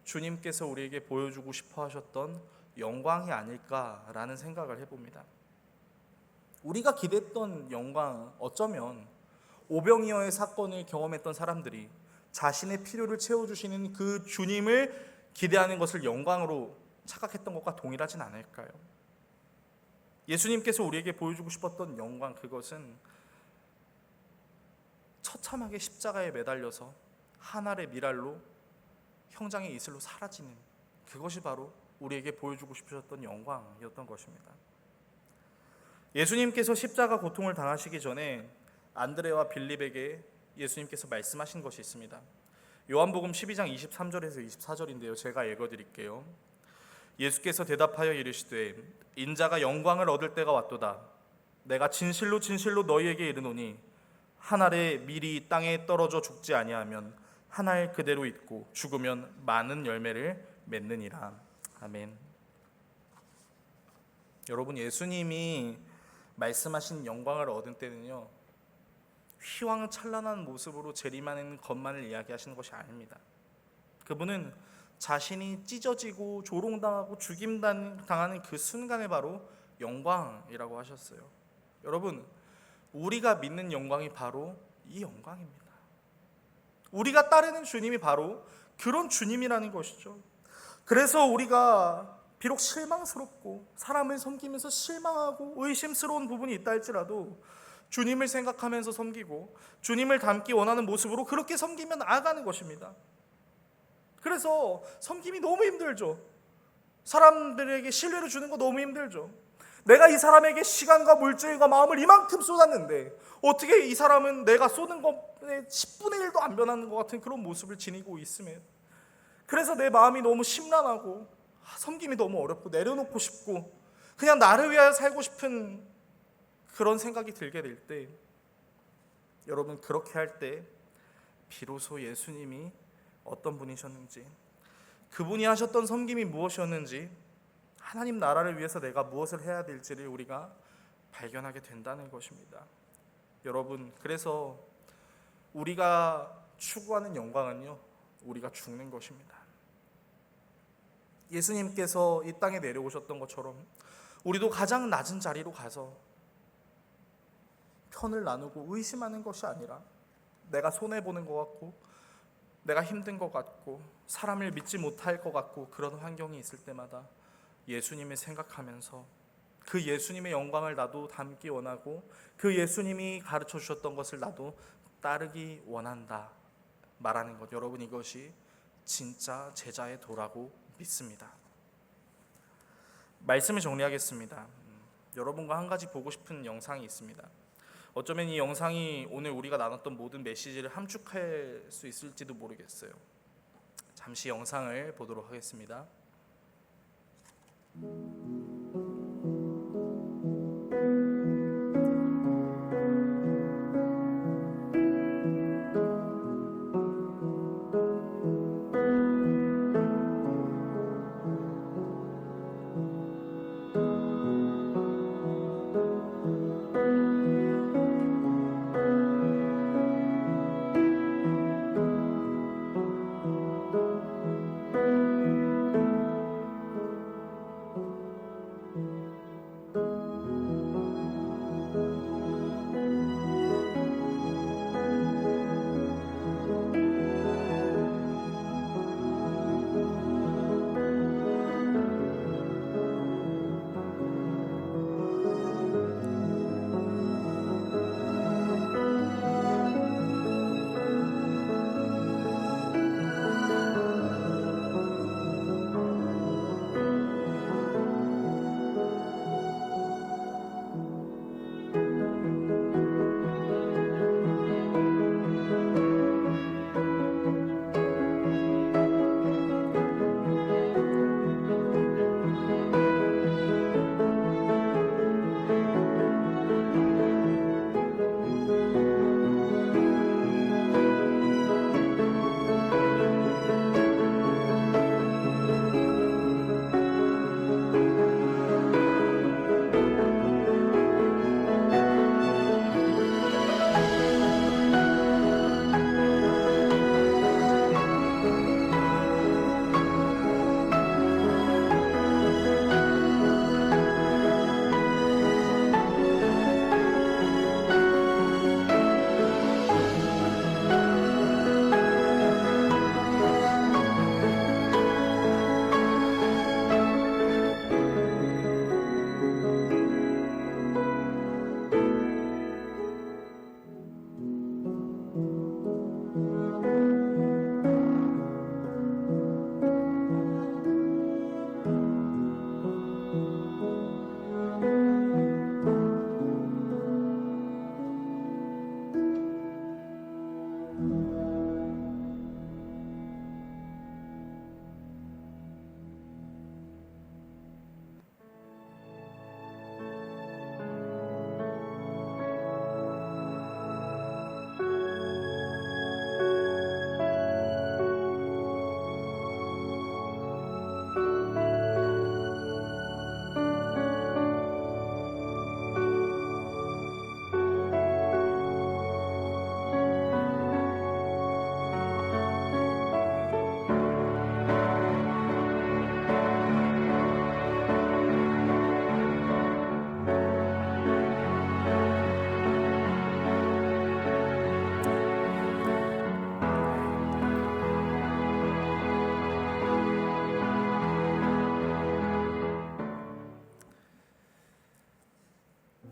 주님께서 우리에게 보여주고 싶어 하셨던 영광이 아닐까라는 생각을 해봅니다. 우리가 기대했던 영광, 어쩌면 오병이어의 사건을 경험했던 사람들이 자신의 필요를 채워주시는 그 주님을 기대하는 것을 영광으로 착각했던 것과 동일하진 않을까요? 예수님께서 우리에게 보여주고 싶었던 영광, 그것은 처참하게 십자가에 매달려서 한 알의 밀알로 형장의 이슬로 사라지는, 그것이 바로 우리에게 보여주고 싶으셨던 영광이었던 것입니다. 예수님께서 십자가 고통을 당하시기 전에 안드레와 빌립에게 예수님께서 말씀하신 것이 있습니다. 요한복음 12장 23절에서 24절인데요. 제가 읽어드릴게요. 예수께서 대답하여 이르시되 인자가 영광을 얻을 때가 왔도다. 내가 진실로 진실로 너희에게 이르노니 한 알의 밀이 땅에 떨어져 죽지 아니하면 한 알 그대로 있고 죽으면 많은 열매를 맺느니라. 아멘. 여러분, 예수님이 말씀하신 영광을 얻은 때는요, 휘황찬란한 모습으로 재림하는 것만을 이야기하시는 것이 아닙니다. 그분은 자신이 찢어지고 조롱당하고 죽임당하는 그 순간에 바로 영광이라고 하셨어요. 여러분, 우리가 믿는 영광이 바로 이 영광입니다. 우리가 따르는 주님이 바로 그런 주님이라는 것이죠. 그래서 우리가 비록 실망스럽고 사람을 섬기면서 실망하고 의심스러운 부분이 있다 할지라도 주님을 생각하면서 섬기고 주님을 닮기 원하는 모습으로 그렇게 섬기며 나아가는 것입니다. 그래서 섬김이 너무 힘들죠. 사람들에게 신뢰를 주는 거 너무 힘들죠. 내가 이 사람에게 시간과 물질과 마음을 이만큼 쏟았는데 어떻게 이 사람은 내가 쏟은 것에 10분의 1도 안 변하는 것 같은 그런 모습을 지니고 있음에, 그래서 내 마음이 너무 심란하고 섬김이 너무 어렵고 내려놓고 싶고 그냥 나를 위하여 살고 싶은 그런 생각이 들게 될 때, 여러분, 그렇게 할 때 비로소 예수님이 어떤 분이셨는지, 그분이 하셨던 섬김이 무엇이었는지, 하나님 나라를 위해서 내가 무엇을 해야 될지를 우리가 발견하게 된다는 것입니다. 여러분, 그래서 우리가 추구하는 영광은요, 우리가 죽는 것입니다. 예수님께서 이 땅에 내려오셨던 것처럼 우리도 가장 낮은 자리로 가서 편을 나누고 의심하는 것이 아니라, 내가 손해보는 것 같고 내가 힘든 것 같고 사람을 믿지 못할 것 같고 그런 환경이 있을 때마다 예수님을 생각하면서 그 예수님의 영광을 나도 담기 원하고 그 예수님이 가르쳐 주셨던 것을 나도 따르기 원한다 말하는 것, 여러분, 이것이 진짜 제자의 도라고 믿습니다. 말씀을 정리하겠습니다. 여러분과 한 가지 보고 싶은 영상이 있습니다. 어쩌면 이 영상이 오늘 우리가 나눴던 모든 메시지를 함축할 수 있을지도 모르겠어요. 잠시 영상을 보도록 하겠습니다.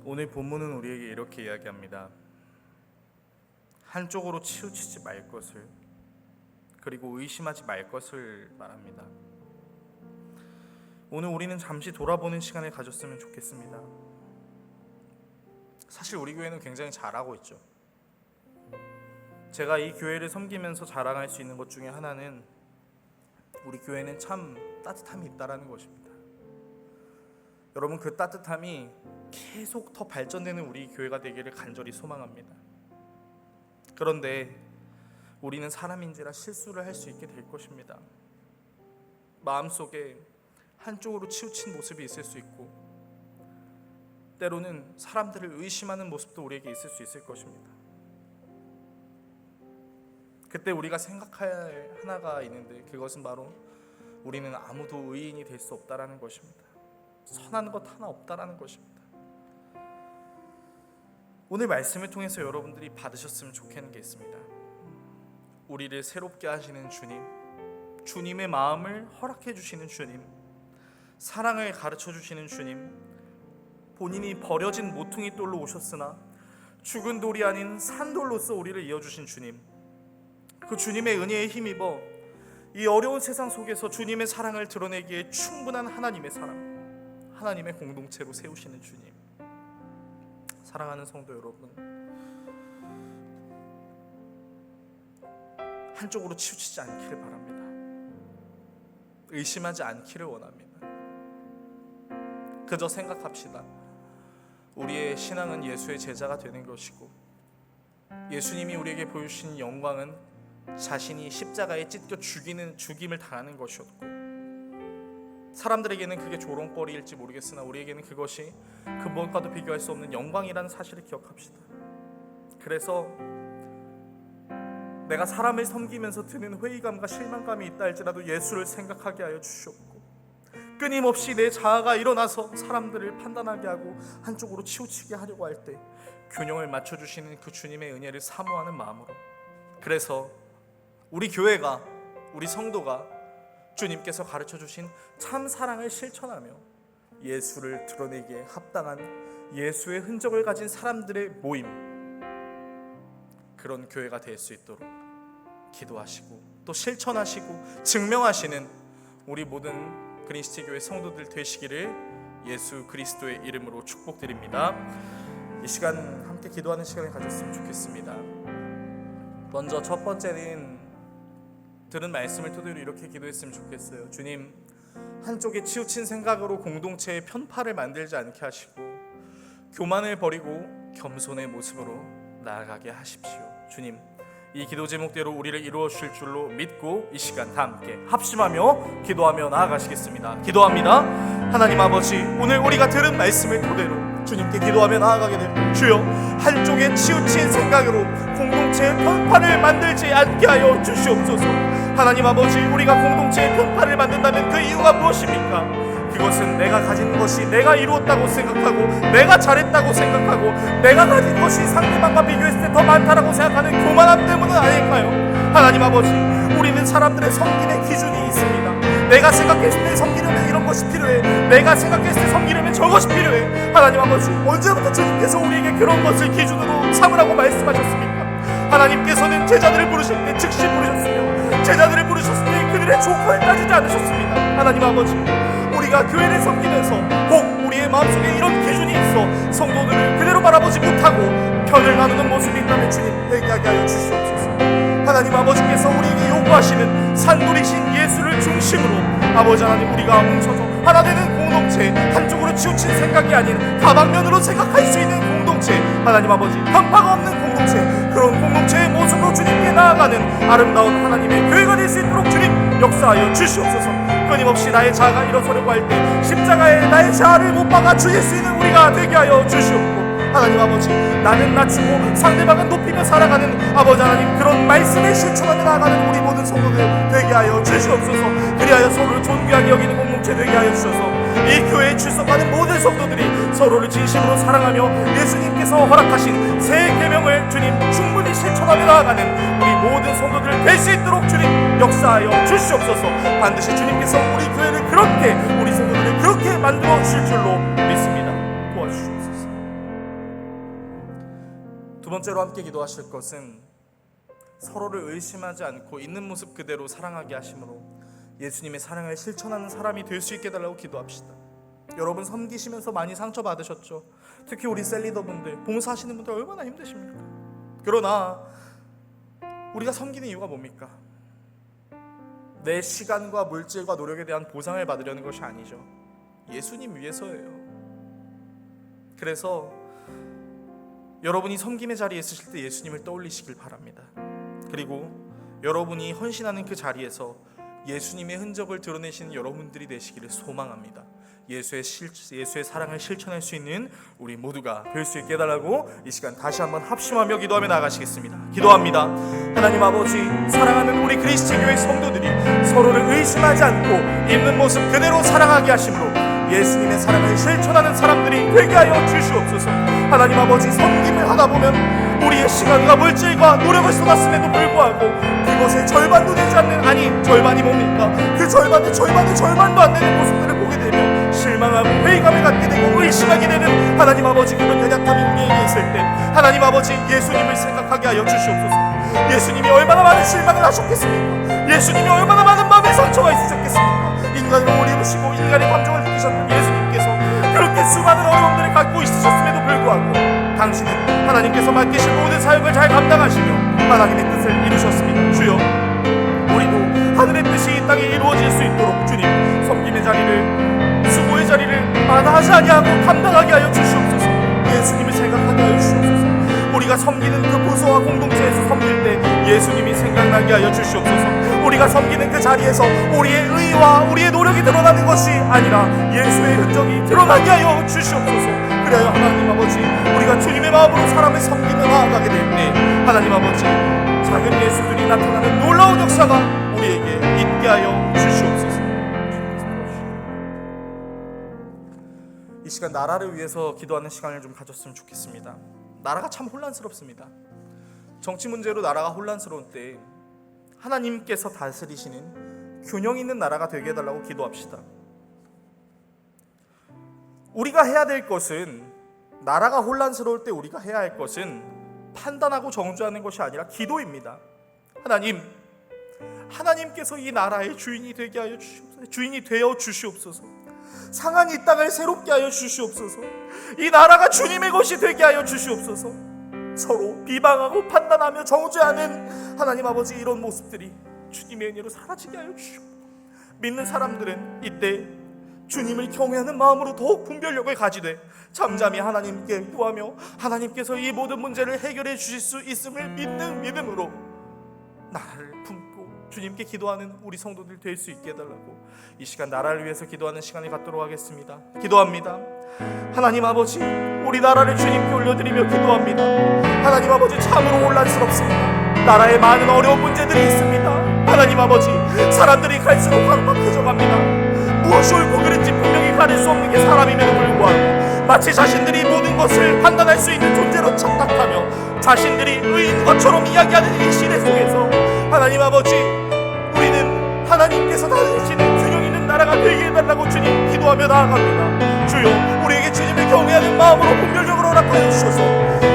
오늘 본문은 우리에게 이렇게 이야기합니다. 한쪽으로 치우치지 말 것을, 그리고 의심하지 말 것을 말합니다. 오늘 우리는 잠시 돌아보는 시간을 가졌으면 좋겠습니다. 사실 우리 교회는 굉장히 잘하고 있죠. 제가 이 교회를 섬기면서 자랑할 수 있는 것 중에 하나는 우리 교회는 참 따뜻함이 있다라는 것입니다. 여러분, 그 따뜻함이 계속 더 발전되는 우리 교회가 되기를 간절히 소망합니다. 그런데 우리는 사람인지라 실수를 할 수 있게 될 것입니다. 마음속에 한쪽으로 치우친 모습이 있을 수 있고, 때로는 사람들을 의심하는 모습도 우리에게 있을 수 있을 것입니다. 그때 우리가 생각해야 할 하나가 있는데, 그것은 바로 우리는 아무도 의인이 될 수 없다라는 것입니다. 선한 것 하나 없다라는 것입니다. 오늘 말씀을 통해서 여러분들이 받으셨으면 좋겠는 게 있습니다. 우리를 새롭게 하시는 주님, 주님의 마음을 허락해 주시는 주님, 사랑을 가르쳐 주시는 주님, 본인이 버려진 모퉁이 돌로 오셨으나 죽은 돌이 아닌 산돌로서 우리를 이어주신 주님, 그 주님의 은혜에 힘입어 이 어려운 세상 속에서 주님의 사랑을 드러내기에 충분한 하나님의 사랑, 하나님의 공동체로 세우시는 주님. 사랑하는 성도 여러분, 한쪽으로 치우치지 않기를 바랍니다. 의심하지 않기를 원합니다. 그저 생각합시다. 우리의 신앙은 예수의 제자가 되는 것이고, 예수님이 우리에게 보여주신 영광은 자신이 십자가에 찢겨 죽임을 당하는 것이었고, 사람들에게는 그게 조롱거리일지 모르겠으나 우리에게는 그것이 그 무엇과도 비교할 수 없는 영광이라는 사실을 기억합시다. 그래서 내가 사람을 섬기면서 드는 회의감과 실망감이 있다 할지라도 예수를 생각하게 하여 주시옵고, 끊임없이 내 자아가 일어나서 사람들을 판단하게 하고 한쪽으로 치우치게 하려고 할 때 균형을 맞춰주시는 그 주님의 은혜를 사모하는 마음으로, 그래서 우리 교회가, 우리 성도가 주님께서 가르쳐주신 참 사랑을 실천하며 예수를 드러내기에 합당한 예수의 흔적을 가진 사람들의 모임, 그런 교회가 될 수 있도록 기도하시고 또 실천하시고 증명하시는 우리 모든 그리스도 교회 성도들 되시기를 예수 그리스도의 이름으로 축복드립니다. 이 시간 함께 기도하는 시간을 가졌으면 좋겠습니다. 먼저 첫 번째는 들은 말씀을 토대로 이렇게 기도했으면 좋겠어요. 주님, 한쪽에 치우친 생각으로 공동체의 편파를 만들지 않게 하시고 교만을 버리고 겸손의 모습으로 나아가게 하십시오. 주님, 이 기도 제목대로 우리를 이루어 주실 줄로 믿고 이 시간 다 함께 합심하며 기도하며 나아가시겠습니다. 기도합니다. 하나님 아버지, 오늘 우리가 들은 말씀을 토대로 주님께 기도하며 나아가게 됩니다. 주여, 한쪽에 치우친 생각으로 공동체의 편파를 만들지 않게 하여 주시옵소서. 하나님 아버지, 우리가 공동체의 편파를 만든다면 그 이유가 무엇입니까? 그것은 내가 가진 것이 내가 이루었다고 생각하고, 내가 잘했다고 생각하고, 내가 가진 것이 상대방과 비교했을 때 더 많다라고 생각하는 교만함 때문은 아닐까요? 하나님 아버지, 우리는 사람들의 섬김의 기준이 있습니다. 내가 생각했을 때 섬기려면 이런 것이 필요해, 내가 생각했을 때 섬기려면 저것이 필요해. 하나님 아버지, 언제부터 주님께서 우리에게 그런 것을 기준으로 삼으라고 말씀하셨습니까? 하나님께서는 제자들을 부르실 때 즉시 부르셨으며, 제자들을 부르셨을 때 그들의 조건을 따지지 않으셨습니다. 하나님 아버지, 우리가 교회를 섬기면서 혹 우리의 마음속에 이런 기준이 있어 성도들을 그대로 바라보지 못하고 편을 나누는 모습이 있다면 주님, 회개하게 하여 주시옵소서. 하나님 아버지께서 우리에게 요구하시는 산돌이신 예수를 중심으로 아버지 하나님, 우리가 뭉쳐서 하나 되는 공동체, 한쪽으로 치우친 생각이 아닌 다방면으로 생각할 수 있는 공동체, 하나님 아버지, 편파가 없는 공동체, 그런 공동체의 모습으로 주님께 나아가는 아름다운 하나님의 교회가 될 수 있도록 주님 역사하여 주시옵소서. 끊임없이 나의 자아가 일어서려고 할 때 십자가에 나의 자아를 못 박아 주실 수 있는 우리가 되게 하여 주시옵고, 하나님 아버지, 나는 낮추고 상대방은 높이며 살아가는 아버지 하나님, 그런 말씀을 실천하며 나아가는 우리 모든 성도들 되게 하여 주시옵소서. 그리하여 서로를 존귀하게 여기는 공동체 되게 하여 주셔서 이 교회에 출석하는 모든 성도들이 서로를 진심으로 사랑하며 예수님께서 허락하신 새 계명을 주님 충분히 실천하며 나아가는 우리 모든 성도들 될 수 있도록 주님 역사하여 주시옵소서. 반드시 주님께서 우리 교회를 그렇게, 우리 성도들을 그렇게 만들어 주실 줄로 믿습니다. 도와주시옵소서. 두 번째로 함께 기도하실 것은 서로를 의심하지 않고 있는 모습 그대로 사랑하게 하심으로 예수님의 사랑을 실천하는 사람이 될 수 있게 달라고 기도합시다. 여러분, 섬기시면서 많이 상처받으셨죠? 특히 우리 셀리더분들, 봉사하시는 분들 얼마나 힘드십니까? 그러나 우리가 섬기는 이유가 뭡니까? 내 시간과 물질과 노력에 대한 보상을 받으려는 것이 아니죠. 예수님 위해서예요. 그래서 여러분이 섬김의 자리에 있으실 때 예수님을 떠올리시길 바랍니다. 그리고 여러분이 헌신하는 그 자리에서 예수님의 흔적을 드러내시는 여러분들이 되시기를 소망합니다. 예수의 사랑을 실천할 수 있는 우리 모두가 될 수 있게 해달라고 이 시간 다시 한번 합심하며 기도하며 나가시겠습니다. 기도합니다. 하나님 아버지, 사랑하는 우리 그리스도 교회 성도들이 서로를 의심하지 않고 있는 모습 그대로 사랑하게 하심으로 예수님의 사랑을 실천하는 사람들이 되게 하여 주시옵소서. 하나님 아버지, 섬김을 하다 보면 우리의 시간과 물질과 노력을 쏟았음에도 불구하고 그것의 절반도 되지 않는, 아니 절반이 뭡니까? 그 절반도 안 되는 모습들을 보게 되면 실망하고 회의감을 갖게 되고 의심하게 되는 하나님 아버지, 그런 연약함이 우리에게 있을 때 하나님 아버지, 예수님을 생각하게 하여 주시옵소서. 예수님이 얼마나 많은 실망을 하셨겠습니까? 예수님이 얼마나 많은 마음의 상처가 있으셨겠습니까? 인간을 못 입으시고 인간의 감정을 느끼셨던 예수님께서 그렇게 수많은 어려움들을 갖고 있으셨음에도 불구하고 당신은 하나님께서 맡기신 모든 사역을 잘 감당하시며 하나님의 뜻을 이루셨습니다. 주여, 우리도 하늘의 뜻이 이 땅에 이루어질 수 있도록 주님, 섬김의 자리를, 수고의 자리를 마다하지 아니하고 감당하게 하여 주시옵소서. 예수님을 생각하게 하여 주시옵소서. 우리가 섬기는 그 부서와 공동체에서 섬길 때 예수님이 생각나게 하여 주시옵소서. 우리가 섬기는 그 자리에서 우리의 의와 우리의 노력이 드러나는 것이 아니라 예수의 흔적이 드러나게 하여 주시옵소서. 그래야 하나님 아버지, 우리가 주님의 마음으로 사람을 섬기며 나아가게 될 때 하나님 아버지, 작은 예수들이 나타나는 놀라운 역사가 우리에게 있게 하여 주시옵소서. 이 시간 나라를 위해서 기도하는 시간을 좀 가졌으면 좋겠습니다. 나라가 참 혼란스럽습니다. 정치 문제로 나라가 혼란스러운 때 하나님께서 다스리시는 균형 있는 나라가 되게 해달라고 기도합시다. 우리가 해야 될 것은, 나라가 혼란스러울 때 우리가 해야 할 것은 판단하고 정죄하는 것이 아니라 기도입니다. 하나님께서 이 나라의 주인이 되게 하여 주시옵소서. 주인이 되어 주시옵소서. 상한 이 땅을 새롭게 하여 주시옵소서. 이 나라가 주님의 것이 되게 하여 주시옵소서. 서로 비방하고 판단하며 정죄하는 하나님 아버지, 이런 모습들이 주님의 은혜로 사라지게 하여 주시옵소서. 믿는 사람들은 이때 주님을 경외하는 마음으로 더욱 분별력을 가지되 잠잠히 하나님께 구하며 하나님께서 이 모든 문제를 해결해 주실 수 있음을 믿는 믿음으로 나라를 품고 주님께 기도하는 우리 성도들 될 수 있게 해달라고 이 시간 나라를 위해서 기도하는 시간을 갖도록 하겠습니다. 기도합니다. 하나님 아버지, 우리 나라를 주님께 올려드리며 기도합니다. 하나님 아버지, 참으로 혼란스럽습니다. 나라에 많은 어려운 문제들이 있습니다. 하나님 아버지, 사람들이 갈수록 황박해져 갑니다. 무엇이 옳고 그른지 분명히 가릴 수 없는 게 사람임에도 불구하고 마치 자신들이 모든 것을 판단할 수 있는 존재로 착각하며 자신들이 의인 것처럼 이야기하는 이 시대 속에서 하나님 아버지, 우리는 하나님께서 다스리시는 균형 있는 나라가 되게 해달라고 주님 기도하며 나아갑니다. 주여, 우리에게 주님을 경외하는 마음으로 분별적으로 허락하여 주셔서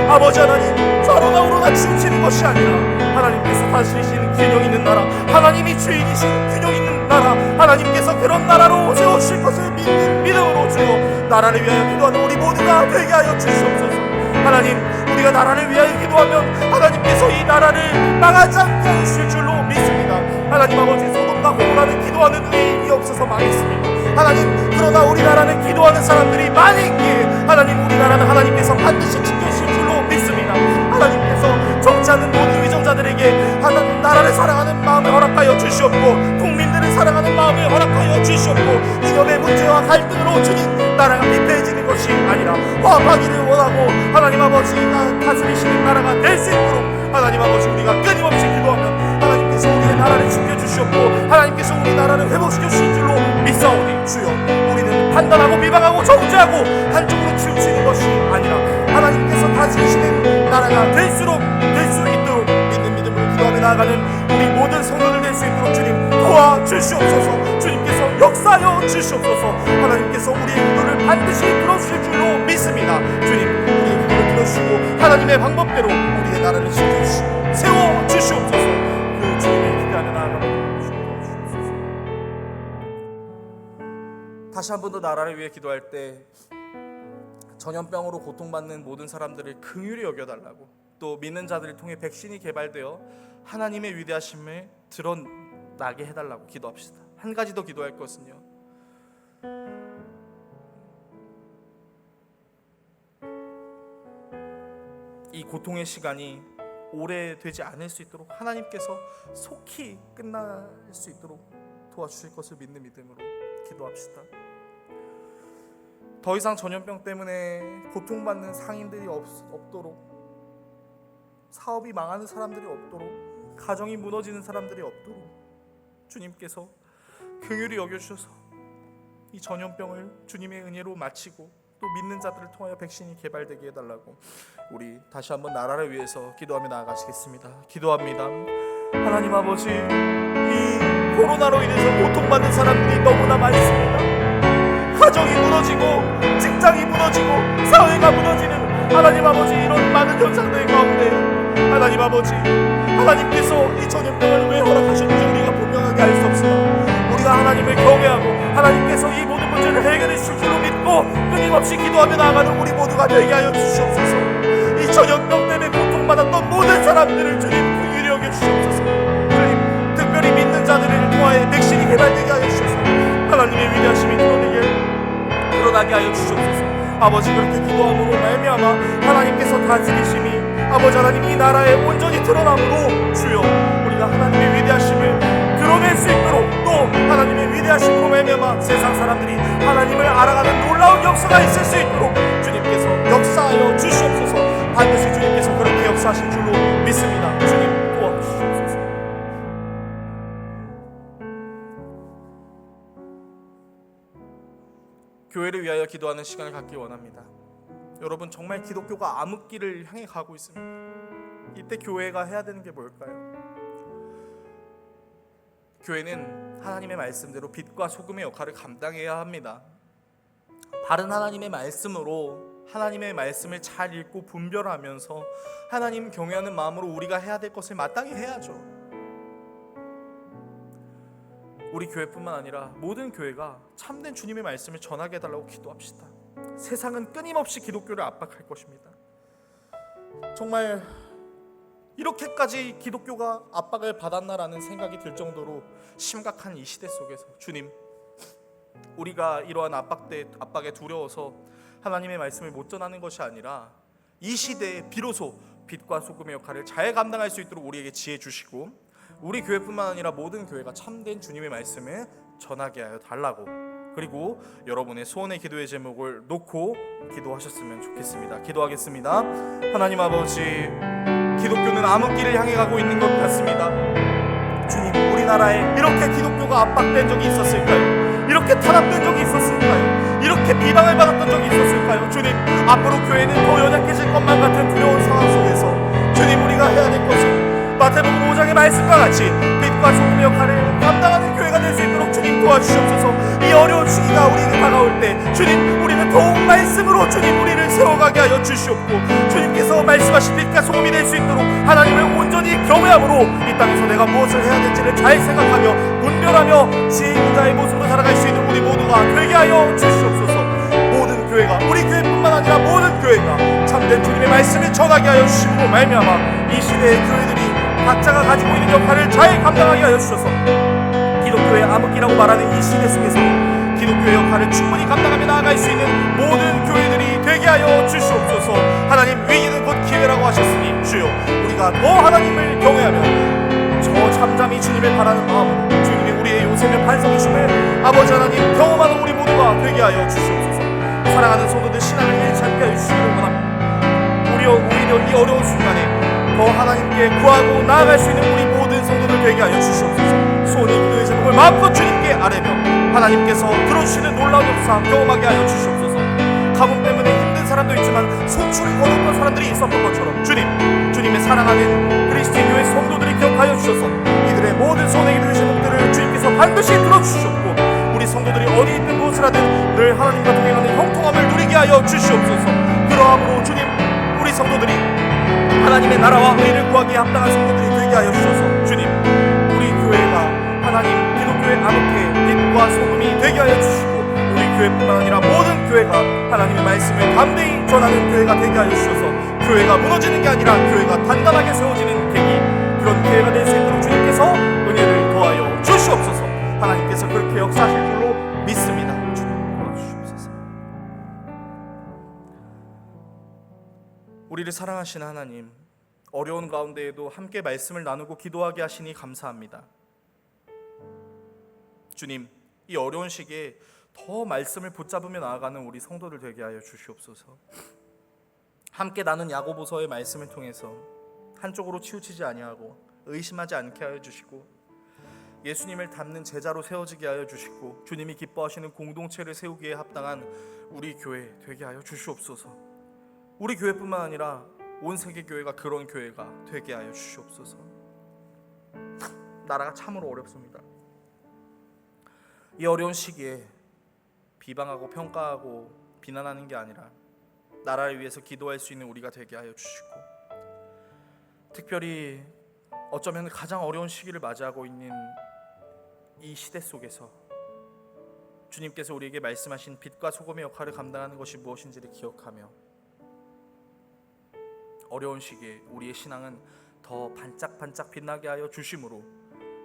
아버지 하나님, 좌로나 우로나 치우치는 것이 아니라 하나님께서 다스리시는 균형 있는 나라, 하나님이 주인이신 균형 있는 나라, 하나님께서 그런 나라로 세우실 것을 믿는 믿음으로 주여, 나라를 위하여 기도하는 우리 모두가 되게 하여 주시옵소서. 하나님, 우리가 나라를 위하여 기도하면 하나님께서 이 나라를 망하지 않게 하실 줄로 믿습니다. 하나님 아버지, 소돔과 고모라는 기도하는 의인이 없어서 망했습니다. 하나님, 그러나 우리나라는 기도하는 사람들이 많이 있기에 하나님, 우리나라는 하나님께서 반드시 지켜주실 줄로 믿습니다. 하나님께서 정치하는 모든 위정자들에게 하나님 나라를 사랑하는 마음을 허락하여 주시옵고 국민들을 사랑하는 마음을 허락하여 주시옵고 이념의 문제와 갈등으로 주님 나라가 피폐해지는 것이 아니라 화합하기를 원하고 하나님 아버지가 다스리시는 나라가 될 수 있도록 하나님 아버지, 우리가 끊임없이 기도하면 하나님께서 우리의 나라를 지켜주시옵고 하나님께서 우리 나라를 회복시켜 주실 줄로 믿사오니 주여, 우리는 판단하고 비방하고 정죄하고 한쪽으로 치우치는 것이 아니라 하나님께서 다스리시는 나라가 될 수 있도록 믿는 믿음으로 기도하며 나아가는 우리 모든 성도들 될 수 있도록 주님 도와주시옵소서. 주님께서 역사하여 주시옵소서. 하나님께서 우리의 기도를 반드시 들어주실 줄로 믿습니다. 주님, 우리의 기도를 들어주시고 하나님의 방법대로 우리의 나라를 지켜주시고 세워주시옵소서. 그 주님의 기대 안에 나아가며 주옵소서. 다시 한 번 더 나라를 위해 기도할 때 전염병으로 고통받는 모든 사람들을 긍휼히 여겨달라고, 또 믿는 자들을 통해 백신이 개발되어 하나님의 위대하심을 나게 해달라고 기도합시다. 한 가지 더 기도할 것은요, 이 고통의 시간이 오래되지 않을 수 있도록 하나님께서 속히 끝날 수 있도록 도와주실 것을 믿는 믿음으로 기도합시다. 더 이상 전염병 때문에 고통받는 상인들이 없도록, 사업이 망하는 사람들이 없도록, 가정이 무너지는 사람들이 없도록 주님께서 긍휼히 여겨주셔서 이 전염병을 주님의 은혜로 마치고 또 믿는 자들을 통하여 백신이 개발되게 해달라고 우리 다시 한번 나라를 위해서 기도하며 나아가시겠습니다. 기도합니다. 하나님 아버지, 이 코로나로 인해서 고통받는 사람들이 너무나 많습니다. 가정이 무너지고 직장이 무너지고 사회가 무너지는 하나님 아버지, 이런 많은 현상들 가운데 하나님 아버지, 하나님께서 이 전염병을 왜 허락하셨는지 우리가 분명하게 알 수 없으나 우리가 하나님을 경외하고 하나님께서 이 모든 문제를 해결해 주실 줄로 믿고 끊임없이 기도하며 나아가는 우리 모두가 되게 하여 주시옵소서. 이 전염병 때문에 고통받았던 모든 사람들을 주님 긍휼히 여겨 주시옵소서. 주님, 특별히 믿는 자들을 통하여 백신이 개발되게 하여 주셔서 하나님의 위대하심이 드러나게 하여 주시옵소서. 아버지, 그렇게 기도함으로 말미암아 하나님께서 다스리심이 아버지 하나님 이 나라에 온전히 드러남으로 주여 우리가 하나님의 위대하심을 드러낼 수 있도록, 또 하나님의 위대하심으로 말미암아 세상 사람들이 하나님을 알아가는 놀라운 역사가 있을 수 있도록 주님께서 역사하여 주시옵소서. 반드시 주님께서 그렇게 역사하실 줄로 믿습니다. 주님 도와주시옵소서. 교회를 위하여 기도하는 시간을 갖기 원합니다. 여러분, 정말 기독교가 암흑기를 향해 가고 있습니다. 이때 교회가 해야 되는 게 뭘까요? 교회는 하나님의 말씀대로 빛과 소금의 역할을 감당해야 합니다. 바른 하나님의 말씀으로 하나님의 말씀을 잘 읽고 분별하면서 하나님 경외하는 마음으로 우리가 해야 될 것을 마땅히 해야죠. 우리 교회뿐만 아니라 모든 교회가 참된 주님의 말씀을 전하게 해달라고 기도합시다. 세상은 끊임없이 기독교를 압박할 것입니다. 정말 이렇게까지 기독교가 압박을 받았나라는 생각이 들 정도로 심각한 이 시대 속에서 주님, 우리가 이러한 압박에 두려워서 하나님의 말씀을 못 전하는 것이 아니라 이 시대에 비로소 빛과 소금의 역할을 잘 감당할 수 있도록 우리에게 지혜 주시고 우리 교회뿐만 아니라 모든 교회가 참된 주님의 말씀을 전하게 하여 달라고, 그리고 여러분의 소원의 기도의 제목을 놓고 기도하셨으면 좋겠습니다. 기도하겠습니다. 하나님 아버지, 기독교는 암흑기를 향해 가고 있는 것 같습니다. 주님, 우리나라에 이렇게 기독교가 압박된 적이 있었을까요? 이렇게 탄압된 적이 있었을까요? 이렇게 비방을 받았던 적이 있었을까요? 주님, 앞으로 교회는 더 연약해질 것만 같은 두려운 상황 속에서 주님, 우리가 해야 될 것은 마태복음 5장의 말씀과 같이 빛과 소금의 역할을 감당하는 교회가 될 수 있도록 주님 도와주시옵소서. 이 어려운 시기가 우리에게 다가올 때 주님, 우리는 더욱 말씀으로 주님 우리를 세워가게 하여 주시옵고, 주님께서 말씀하신 빛과 소금이 될 수 있도록 하나님을 온전히 경외함으로 이 땅에서 내가 무엇을 해야 될지를 잘 생각하며 분별하며 지혜 있는 자의 모습으로 살아갈 수 있는 우리 모두가 되게 하여 주시옵소서. 모든 교회가, 우리 교회뿐만 아니라 모든 교회가 참된 주님의 말씀을 전하게 하여 주심으로 말미암아 이 시대의 교회들이 각자가 가지고 있는 역할을 잘 감당하게 하여 주셔서 기독교의 암흑기라고 말하는 이 시대 속에서 기독교의 역할을 충분히 감당하며 나아갈 수 있는 모든 교회들이 되게 하여 주시옵소서. 하나님, 위기는 곧 기회라고 하셨으니 주여, 우리가 더 하나님을 경외하며 저 잠잠히 주님을 바라는 마음으로 주님이 우리의 요셉의 반석이심을 아버지 하나님 경험하는 우리 모두가 되게 하여 주시옵소서. 사랑하는 성도들, 신앙을 잃지 않게 하여 주시기를 원합니다. 오히려 이 어려운 순간에 더 하나님께 구하고 나아갈 수 있는 우리 모든 성도들 되게 하여 주시옵소서. 소원의 기도의 제목을 마음껏 주님께 아뢰며 하나님께서 들어주시는 놀라운 역사 경험하게 하여 주시옵소서. 가뭄 때문에 힘든 사람도 있지만 소출을 거뒀던 사람들이 있었던 것처럼 주님, 주님의 사랑하는 그리스도의 교회 성도들이 기억하여 주셔서 이들의 모든 소원의 기도의 제목들을 주님께서 반드시 들어주셨고, 우리 성도들이 어디 있든 무엇을 하든 늘 하나님과 동행하는 형통함을 누리게 하여 주시옵소서. 그러함으로 주님, 우리 성도들이 하나님의 나라와 의를 구하기에 합당한 성도들이 되게 하여 주셔서 주님, 우리 교회가 하나님 기독교의 암흑기에 빛과 소금이 되게 하여 주시고 우리 교회뿐만 아니라 모든 교회가 하나님의 말씀을 담대히 전하는 교회가 되게 하여 주셔서 교회가 무너지는 게 아니라 교회가 단단하게 세워지는 계기, 그런 교회가 될 수 있도록 주님께서 은혜를 더하여 주시옵소서. 가운데서 그렇게 역사하실 줄로 믿습니다. 주님 도와주시옵소서. 우리를 사랑하시는 하나님, 어려운 가운데에도 함께 말씀을 나누고 기도하게 하시니 감사합니다. 주님, 이 어려운 시기에 더 말씀을 붙잡으며 나아가는 우리 성도들 되게 하여 주시옵소서. 함께 나눈 야고보서의 말씀을 통해서 한쪽으로 치우치지 아니하고 의심하지 않게 하여 주시고, 예수님을 닮는 제자로 세워지게 하여 주시고, 주님이 기뻐하시는 공동체를 세우기에 합당한 우리 교회 되게 하여 주시옵소서. 우리 교회뿐만 아니라 온 세계 교회가 그런 교회가 되게 하여 주시옵소서. 나라가 참으로 어렵습니다. 이 어려운 시기에 비방하고 평가하고 비난하는 게 아니라 나라를 위해서 기도할 수 있는 우리가 되게 하여 주시고, 특별히 어쩌면 가장 어려운 시기를 맞이하고 있는 이 시대 속에서 주님께서 우리에게 말씀하신 빛과 소금의 역할을 감당하는 것이 무엇인지를 기억하며, 어려운 시기에 우리의 신앙은 더 반짝반짝 빛나게 하여 주심으로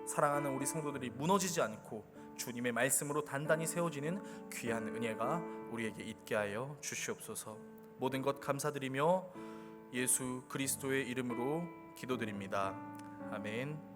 사랑하는 우리 성도들이 무너지지 않고 주님의 말씀으로 단단히 세워지는 귀한 은혜가 우리에게 있게 하여 주시옵소서. 모든 것 감사드리며 예수 그리스도의 이름으로 기도드립니다. 아멘.